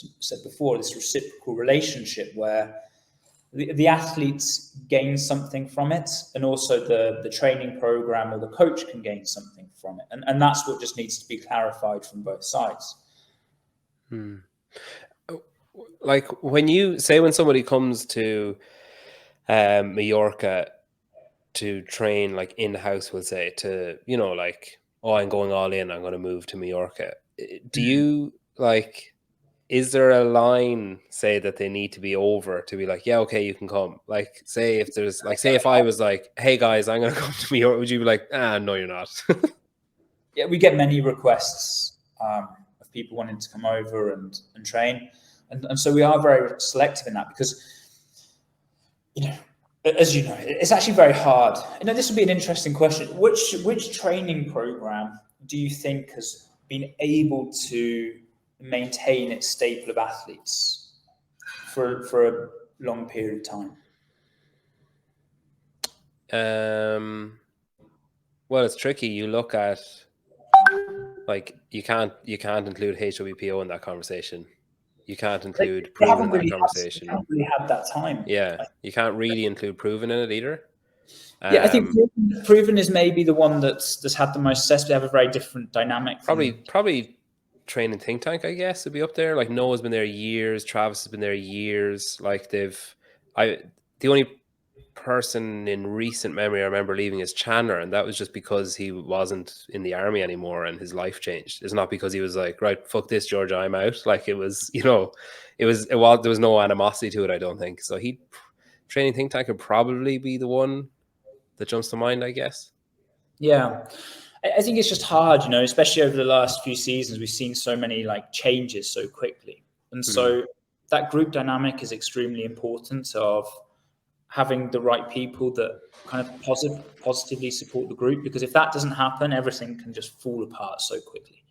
I said before, this reciprocal relationship where the athletes gain something from it, and also the training program or the coach can gain something from it. And that's what just needs to be clarified from both sides. Like, when somebody comes to Mallorca to train, like in-house, we'll say, to, you know, like, oh, I'm going all in, I'm going to move to Mallorca. Do you, like, is there a line, say, that they need to be over to be like, yeah, okay, you can come? Like, say if there's, like, say if I was like, hey guys, I'm going to come to Mallorca, would you be like, no, you're not? Yeah, we get many requests of people wanting to come over and train. And so we are very selective in that, because, you know, as you know, it's actually very hard. You know, this would be an interesting question. Which training program do you think has been able to maintain its staple of athletes for a long period of time? Well, it's tricky. You look at, like, you can't include HWPO in that conversation. You can't include They Proven haven't in that really conversation. had that time. Yeah, you can't really include Proven in it either. Yeah, I think Um, Proven is maybe the one that's had the most success. They have a very different dynamic from. probably training think tank, I guess, would be up there. Like Noah's been there years, Travis has been there years. Like the only person in recent memory I remember leaving is Chandler, and that was just because he wasn't in the army anymore and his life changed. It's not because he was like, right, fuck this, George, I'm out. Like it was, there was no animosity to it, I don't think. So he training think tank could probably be the one that jumps to mind, I guess. Yeah, I think it's just hard, especially over the last few seasons. We've seen so many like changes so quickly, and Mm. so that group dynamic is extremely important. Of having the right people that kind of positively support the group, because if that doesn't happen, everything can just fall apart so quickly.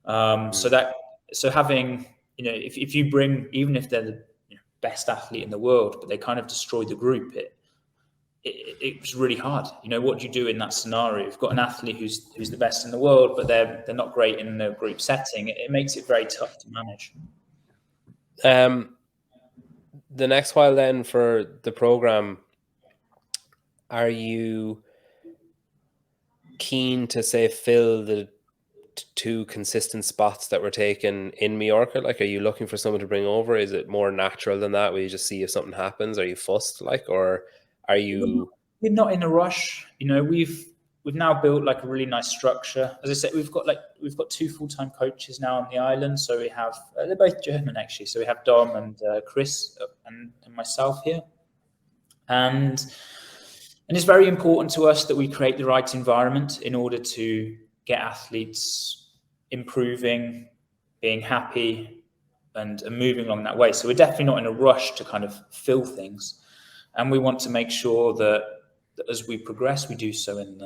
Um, so Mm. that so having if you bring, even if they're the best athlete in the world, but they kind of destroy the group, it's really hard. What do you do in that scenario? You've got an athlete who's the best in the world, but they're not great in a group setting. It makes it very tough to manage. Um, the next while then for the program, are you keen to say fill the two consistent spots that were taken in Mallorca? Like, are you looking for someone to bring over? Is it more natural than that, where you just see if something happens? Are you fussed, like, or are you? We're not in a rush. We've now built like a really nice structure. As I said, we've got two full-time coaches now on the island. So we have they're both German actually. So we have Dom and Chris and myself here, and it's very important to us that we create the right environment in order to get athletes improving, being happy, and moving along that way. So we're definitely not in a rush to kind of fill things, and we want to make sure that as we progress, we do so in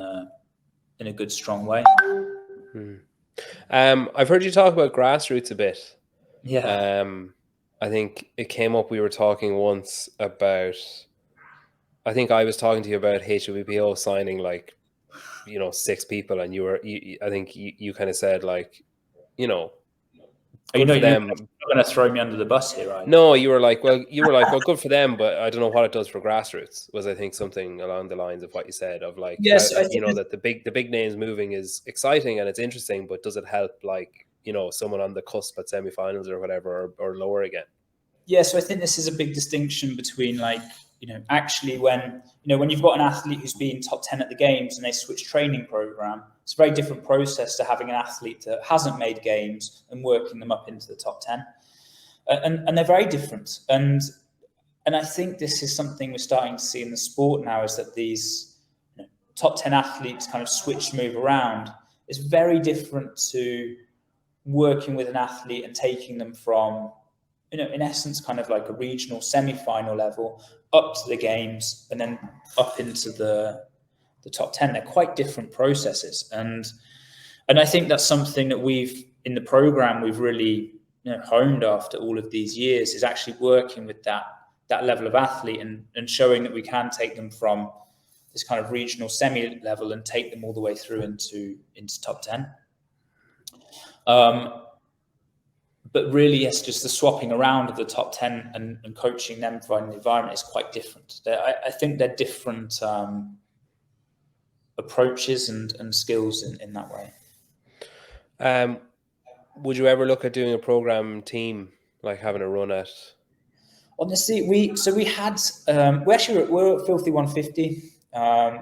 a good, strong way. Hmm. I've heard you talk about grassroots a bit. Yeah. Um, I think it came up. We were talking once about. I think I was talking to you about HWPO signing like, 6 people, and I think you kind of said like, you know, Oh, good for you're them. not going to throw me under the bus here, right? No, you were like, well, good for them, but I don't know what it does for grassroots. Was, I think, something along the lines of what you said, of like, Yes, I think that the big names moving is exciting and it's interesting, but does it help, like, someone on the cusp at semifinals or whatever, or lower again? Yeah, so I think this is a big distinction between like, actually when you've got an athlete who's been top 10 at the games and they switch training program, it's a very different process to having an athlete that hasn't made games and working them up into the top 10. And they're very different. And I think this is something we're starting to see in the sport now, is that these top 10 athletes kind of switch, move around. It's very different to working with an athlete and taking them from, in essence, kind of like a regional semi-final level up to the games and then up into the top 10. They're quite different processes. And I think that's something that in the program, we've really honed after all of these years, is actually working with that level of athlete and showing that we can take them from this kind of regional semi level and take them all the way through into top 10. But really, yes, just the swapping around of the top 10 and coaching them, providing the environment, is quite different. I think they're different approaches and skills in that way. Would you ever look at doing a program team, like having a run at? Honestly, we had we're at Filthy 150, where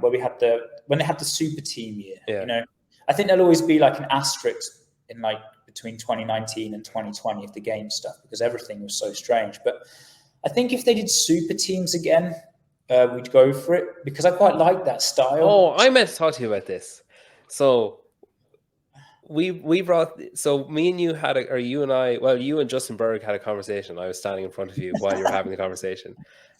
when they had the super team year. Yeah. I think there'll always be like an asterisk in like between 2019 and 2020 of the game stuff, because everything was so strange. But I think if they did super teams again, we'd go for it, because I quite like that style. Oh, I meant to talk to you about this. So we brought, so me and you had or you and I, well, you and Justin Berg had a conversation. I was standing in front of you while you were having the conversation.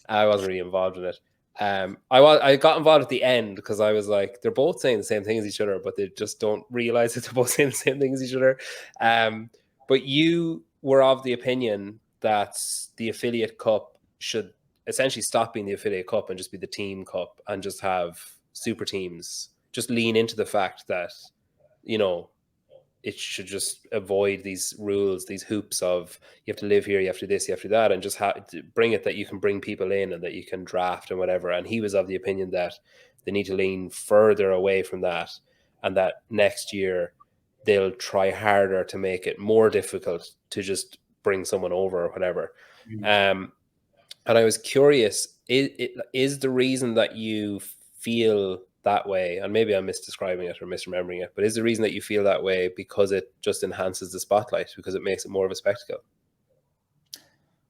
I wasn't really involved in it. I got involved at the end because I was like, they're both saying the same thing as each other, but they just don't realize that they're both saying the same thing as each other. But you were of the opinion that the affiliate cup should essentially stop being the affiliate cup and just be the team cup, and just have super teams. Just lean into the fact that, you know, it should just avoid these rules, these hoops of you have to live here, you have to do this, you have to do that, and just bring it that you can bring people in and that you can draft and whatever. And he was of the opinion that they need to lean further away from that, and that next year they'll try harder to make it more difficult to just bring someone over or whatever. And I was curious, is the reason that you feel that way, and maybe I'm misdescribing it or misremembering it, but is the reason that you feel that way because it just enhances the spotlight, because it makes it more of a spectacle?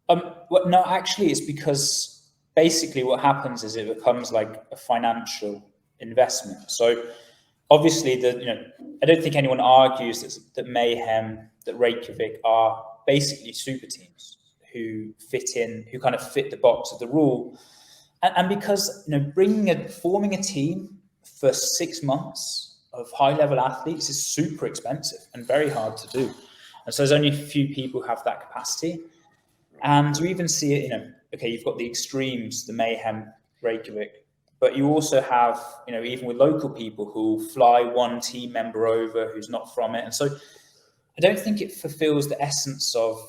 Well, no, actually, it's because basically what happens is it becomes like a financial investment. So obviously, I don't think anyone argues that Mayhem, that Reykjavik are basically super teams who kind of fit the box of the rule. And because forming a team for 6 months of high-level athletes is super expensive and very hard to do. And so there's only a few people who have that capacity. And you even see it, okay, you've got the extremes, the Mayhem, Reykjavik, but you also have, even with local people who fly one team member over who's not from it. And so I don't think it fulfills the essence of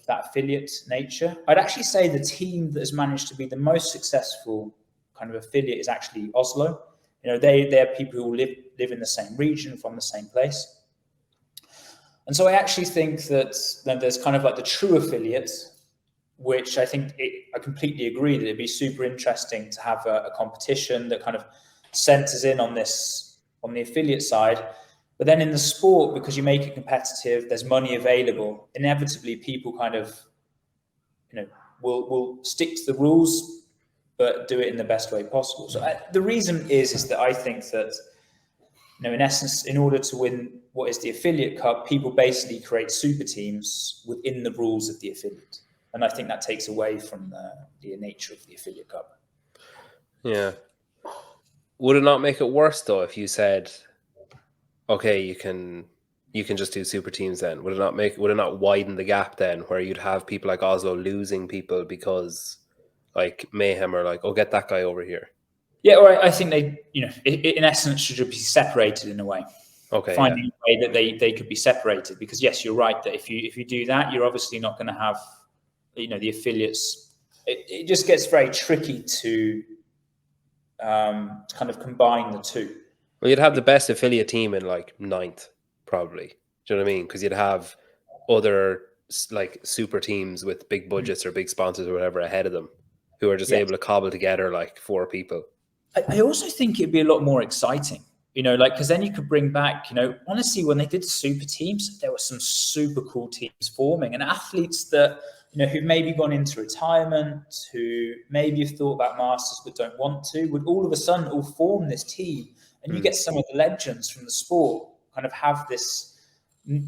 that affiliate nature. I'd actually say the team that has managed to be the most successful kind of affiliate is actually Oslo. They're people who live in the same region, from the same place. And so I actually think that there's kind of like the true affiliate, which I think I completely agree that it'd be super interesting to have a competition that kind of centers in on the affiliate side. But then in the sport, because you make it competitive, there's money available, inevitably people kind of, will stick to the rules, but do it in the best way possible. So the reason is that I think that, in essence, in order to win what is the affiliate cup, people basically create super teams within the rules of the affiliate. And I think that takes away from the nature of the affiliate cup. Yeah. Would it not make it worse though if you said, okay, you can just do super teams then? Would it not widen the gap then, where you'd have people like Oslo losing people because like Mayhem are like, oh, get that guy over here? Yeah, or I think they, in essence, should be separated in a way. Okay, finding a way that they could be separated, because yes, you're right that if you do that, you're obviously not going to have, the affiliates. It just gets very tricky to kind of combine the two. Well, you'd have the best affiliate team in like 9th, probably. Do you know what I mean? Because you'd have other like super teams with big budgets or big sponsors or whatever ahead of them, who are just able to cobble together like 4 people. I also think it'd be a lot more exciting, because then you could bring back, honestly, when they did super teams, there were some super cool teams forming, and athletes that, who've maybe gone into retirement, who maybe have thought about masters but don't want to, would all of a sudden all form this team. And you get some of the legends from the sport kind of have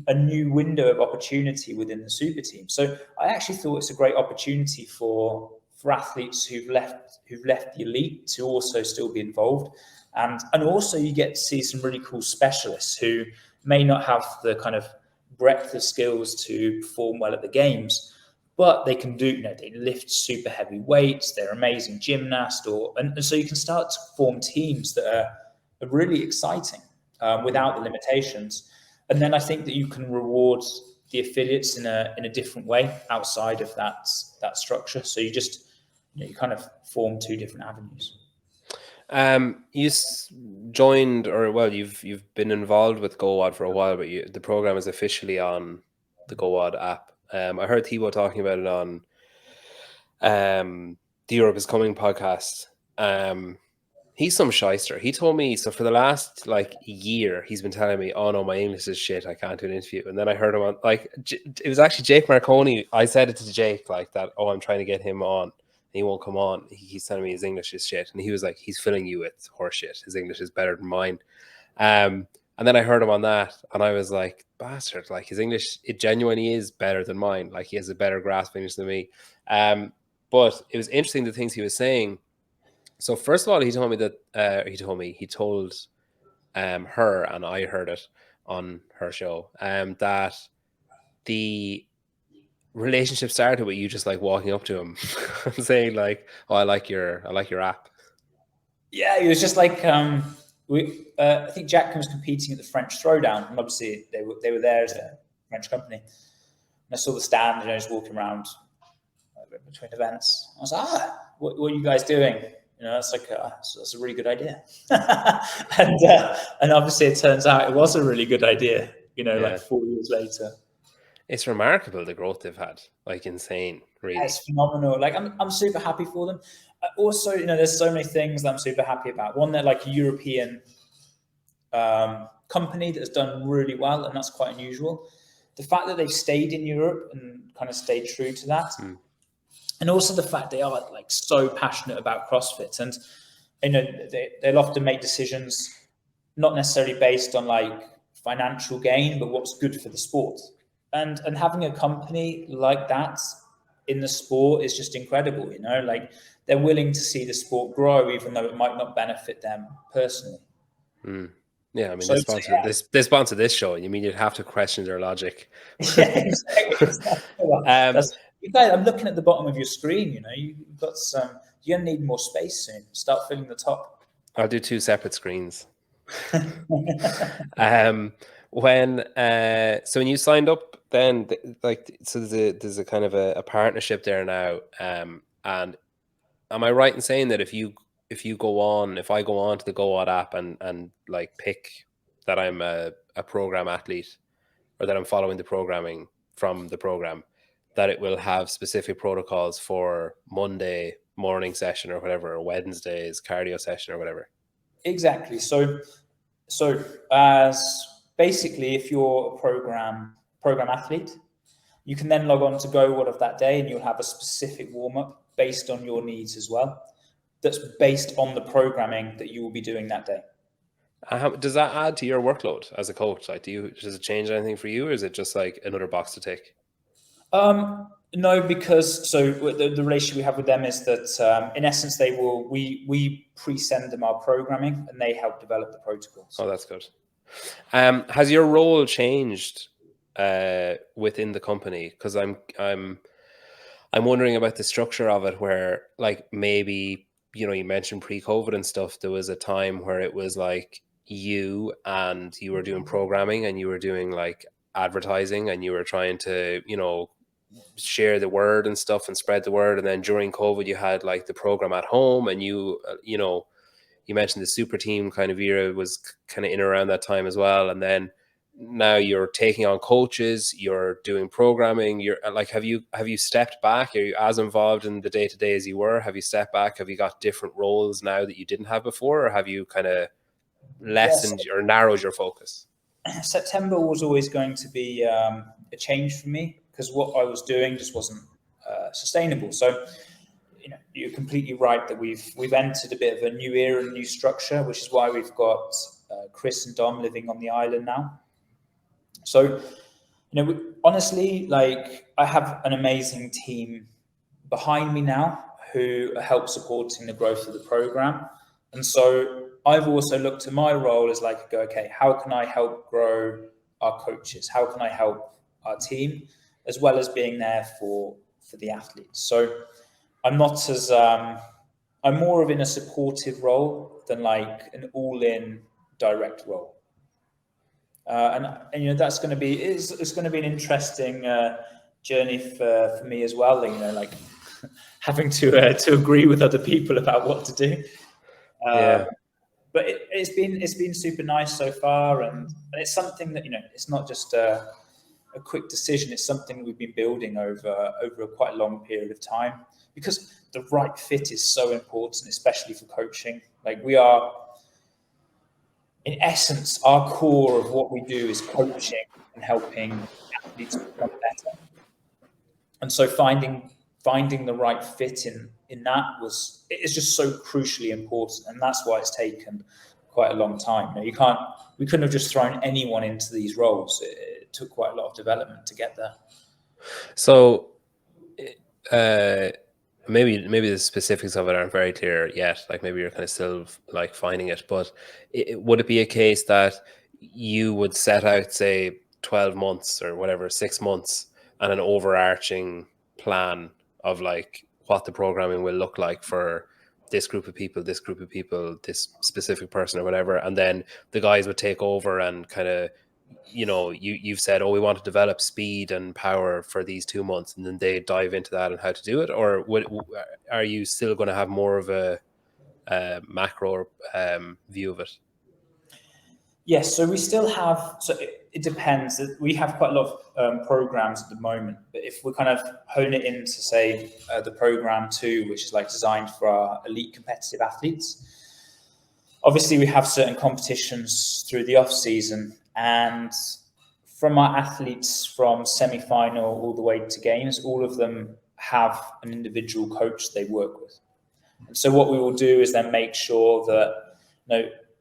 a new window of opportunity within the super team. So I actually thought it's a great opportunity for athletes who've left the elite to also still be involved. And also you get to see some really cool specialists who may not have the kind of breadth of skills to perform well at the games, but they can do, they lift super heavy weights, they're amazing gymnasts, and so you can start to form teams that are really exciting without the limitations. And then I think that you can reward the affiliates in a different way outside of that structure. So you just, you kind of form 2 different avenues. You joined, or well, you've been involved with GOWOD for a while, but the program is officially on the GOWOD app. I heard Thibaut talking about it on the Europe is Coming podcast. He's some shyster. He told me, so for the last like year, he's been telling me, oh no, my English is shit, I can't do an interview. And then I heard him on, like, it was actually Jake Marconi. I said it to Jake, like that, oh, I'm trying to get him on. He won't come on. He's telling me his English is shit. And he was like, he's filling you with horse shit. His English is better than mine. And then I heard him on that, and I was like, bastard, like his English, it genuinely is better than mine. Like he has a better grasp of English than me. But it was interesting the things he was saying. So first of all, he told me that he told her, and I heard it on her show, that the relationship started with you just like walking up to him and saying like, oh, I like your app. Yeah, it was just like I think Jack was competing at the French Throwdown, and obviously they were there as a French company. And I saw the stand, just walking around between events. I was like, what are you guys doing? That's like that's a really good idea. and obviously it turns out it was a really good idea. Like 4 years later. It's remarkable the growth they've had, like insane, really. It's phenomenal. Like I'm super happy for them. Also, there's so many things that I'm super happy about. One, they're like a European company that has done really well, and that's quite unusual. The fact that they've stayed in Europe and kind of stayed true to that, and also the fact they are like so passionate about CrossFit, and they'll often make decisions not necessarily based on like financial gain, but what's good for the sport. And having a company like that in the sport is just incredible. Like they're willing to see the sport grow, even though it might not benefit them personally. Yeah, I mean, they sponsor this show. You mean you'd have to question their logic? Yeah, exactly. I'm looking at the bottom of your screen. You've got some. You're gonna need more space soon. Start filling the top. I'll do 2 separate screens. When you signed up, then there's a kind of a partnership there now. And am I right in saying that if I go on to the GOWOD app and like pick that I'm a program athlete, or that I'm following the programming from the program, that it will have specific protocols for Monday morning session or whatever, or Wednesday's cardio session or whatever? Exactly. So as basically, if you're a program athlete, you can then log on to GOWOD of that day, and you'll have a specific warm-up based on your needs as well. That's based on the programming that you will be doing that day. Does that add to your workload as a coach? Like, does it change anything for you, or is it just like another box to tick? No, because the relationship we have with them is that in essence we pre-send them our programming, and they help develop the protocols. Oh, that's good. Has your role changed within the company? Because I'm wondering about the structure of it, where like maybe you mentioned pre-COVID and stuff, there was a time where it was like you were doing programming, and you were doing like advertising, and you were trying to share the word and stuff and spread the word. And then during COVID you had like the program at home, and you mentioned the super team kind of era was kind of in around that time as well. And then now you're taking on coaches, you're doing programming, you're like, have you stepped back? Are you as involved in the day-to-day as you were? Have you stepped back? Have you got different roles now that you didn't have before, or have you kind of lessened or narrowed your focus? September was always going to be a change for me, because what I was doing just wasn't sustainable. So you're completely right that we've entered a bit of a new era, a new structure, which is why we've got Chris and Dom living on the island now. So honestly, like, I have an amazing team behind me now who help supporting the growth of the program. And so I've also looked at my role as like, okay, how can I help grow our coaches? How can I help our team, as well as being there for the athletes? So I'm not as I'm more of in a supportive role than like an all-in direct role. And that's going to be it's going to be an interesting journey for me as well. Like having to agree with other people about what to do. But it's been super nice so far, and it's something that it's not just a quick decision. It's something we've been building over a quite long period of time, because the right fit is so important, especially for coaching. Like, we are, in essence, our core of what we do is coaching and helping athletes become better. And so finding the right fit in that is just so crucially important, and that's why it's taken quite a long time. We couldn't have just thrown anyone into these roles. It took quite a lot of development to get there. So maybe the specifics of it aren't very clear yet. Like, maybe you're kind of still like finding it, but would it be a case that you would set out, say, 12 months or whatever, 6 months, and an overarching plan of like what the programming will look like for this group of people, this specific person or whatever, and then the guys would take over and kind of, you've said, oh, we want to develop speed and power for these 2 months, and then they dive into that and how to do it? Or are you still going to have more of a macro view of it? Yes, so we still have, so it depends. We have quite a lot of programs at the moment, but if we kind of hone it into, say, the program 2, which is like designed for our elite competitive athletes, obviously we have certain competitions through the off season, and from our athletes from semi-final all the way to games, all of them have an individual coach they work with. And so what we will do is then make sure that,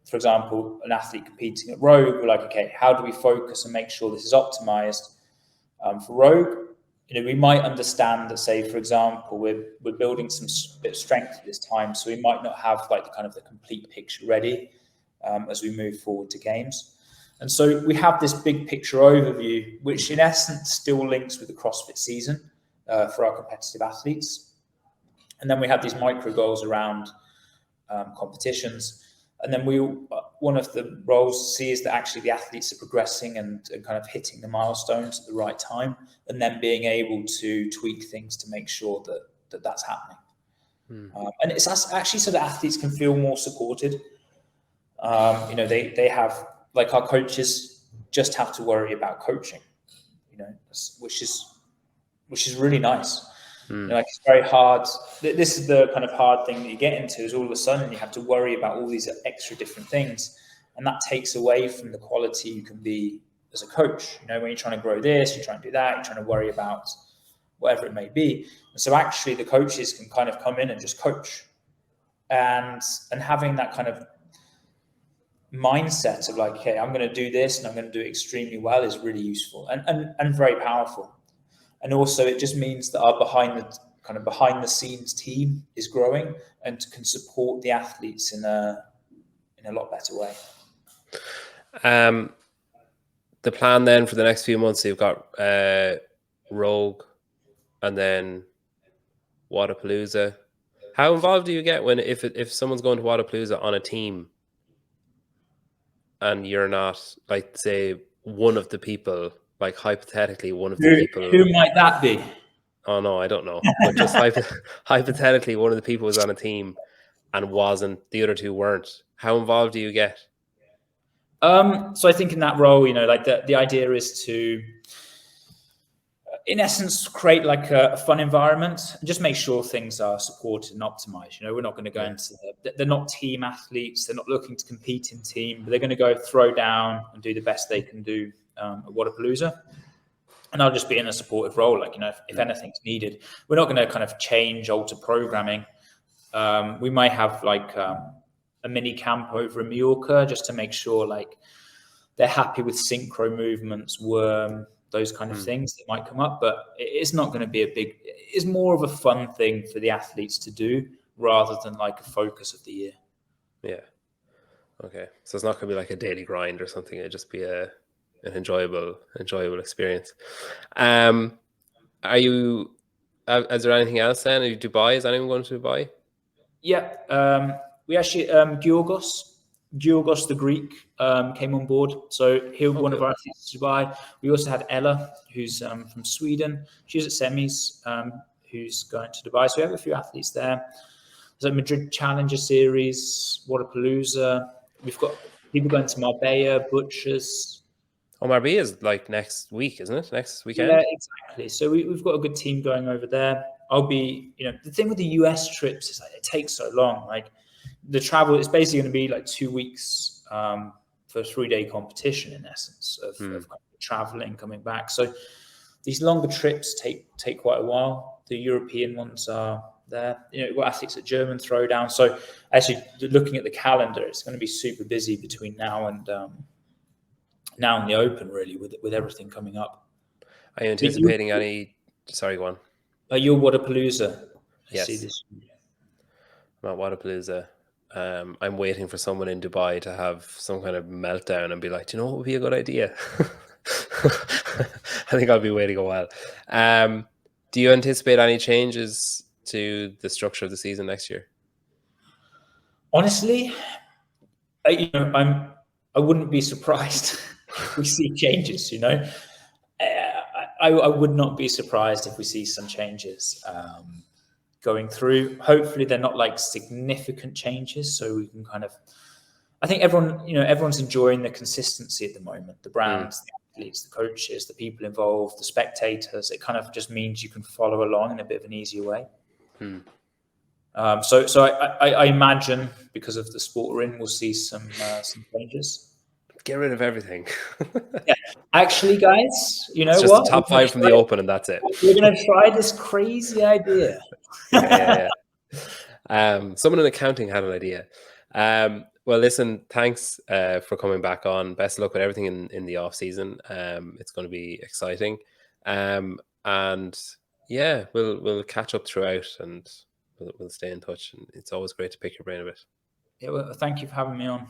for example, an athlete competing at Rogue, we're like, okay, how do we focus and make sure this is optimized for Rogue? We might understand that, say, for example, we're building some bit of strength at this time, so we might not have like the complete picture ready as we move forward to games. And so we have this big picture overview, which in essence still links with the CrossFit season for our competitive athletes. And then we have these micro goals around competitions. And then one of the roles to see is that actually the athletes are progressing and kind of hitting the milestones at the right time, and then being able to tweak things to make sure that that's happening. And it's actually so that athletes can feel more supported. They have, like, our coaches just have to worry about coaching, which is really nice. Like, it's very hard. This is the kind of hard thing that you get into, is all of a sudden you have to worry about all these extra different things, and that takes away from the quality you can be as a coach. When you're trying to grow this, you're trying to do that, you're trying to worry about whatever it may be. And so actually the coaches can kind of come in and just coach, and having that kind of mindset of like, okay, I'm going to do this and I'm going to do it extremely well is really useful and very powerful. And also it just means that our behind the scenes team is growing and can support the athletes in a lot better way. The plan then for the next few months, you've got Rogue and then Wodapalooza. How involved do you get if someone's going to Wodapalooza on a team and you're not, like, say, one of the people, like hypothetically one of the people? Who might that be? Oh no, I don't know. But just hypothetically, one of the people was on a team and the other two weren't. How involved do you get? So I think in that role, like the idea is to, in essence, create like a fun environment and just make sure things are supported and optimized. We're not going to go into they're not team athletes. They're not looking to compete in team, but they're going to go throw down and do the best they can do at Wodapalooza. And I'll just be in a supportive role. Like, if anything's needed, we're not going to kind of alter programming. We might have like a mini camp over in Mallorca just to make sure like they're happy with synchro movements, worm, those kind of things that might come up. But it's not going to be it's more of a fun thing for the athletes to do rather than like a focus of the year. Yeah. Okay. So it's not going to be like a daily grind or something. It'll just be an enjoyable experience. Is there anything else then? Are you Dubai? Is anyone going to Dubai? Yeah. We actually, Georgos the Greek came on board. So he'll be one of our athletes to Dubai. We also had Ella, who's from Sweden. She's at semis, who's going to Dubai. So we have a few athletes there. There's a Madrid Challenger Series, Wodapalooza. We've got people going to Marbella, Butchers. Oh, Marbella is like next week, isn't it? Next weekend? Yeah, exactly. So we've got a good team going over there. I'll be, the thing with the US trips is like it takes so long. Like the travel is basically going to be like 2 weeks for a 3-day competition in essence of kind of traveling, coming back. So these longer trips take quite a while. The European ones are there. We've got athletes at German Throwdown. So actually looking at the calendar, it's going to be super busy between now and the Open, really, with everything coming up. Are you anticipating any? Sorry, go on. Your Wodapalooza. Yes. I see this. I'm at Wodapalooza. I'm waiting for someone in Dubai to have some kind of meltdown and be like, do you know what would be a good idea? I think I'll be waiting a while. Do you anticipate any changes to the structure of the season next year? Honestly, I wouldn't be surprised if we see changes. I would not be surprised if we see some changes going through. Hopefully, they're not like significant changes, so we can kind of. I think everyone's enjoying the consistency at the moment. The brands, the athletes, the coaches, the people involved, the spectators. It kind of just means you can follow along in a bit of an easier way. So I imagine because of the sport we're in, we'll see some changes. Get rid of everything. Yeah. Actually, guys, you know It's just what? the top 5 from the Open, and that's it. We're going to try this crazy idea. Yeah. Someone in accounting had an idea. Well, listen, thanks for coming back on. Best of luck with everything in the off season. It's going to be exciting. And yeah, we'll catch up throughout, and we'll stay in touch. And it's always great to pick your brain a bit. Yeah, well, thank you for having me on.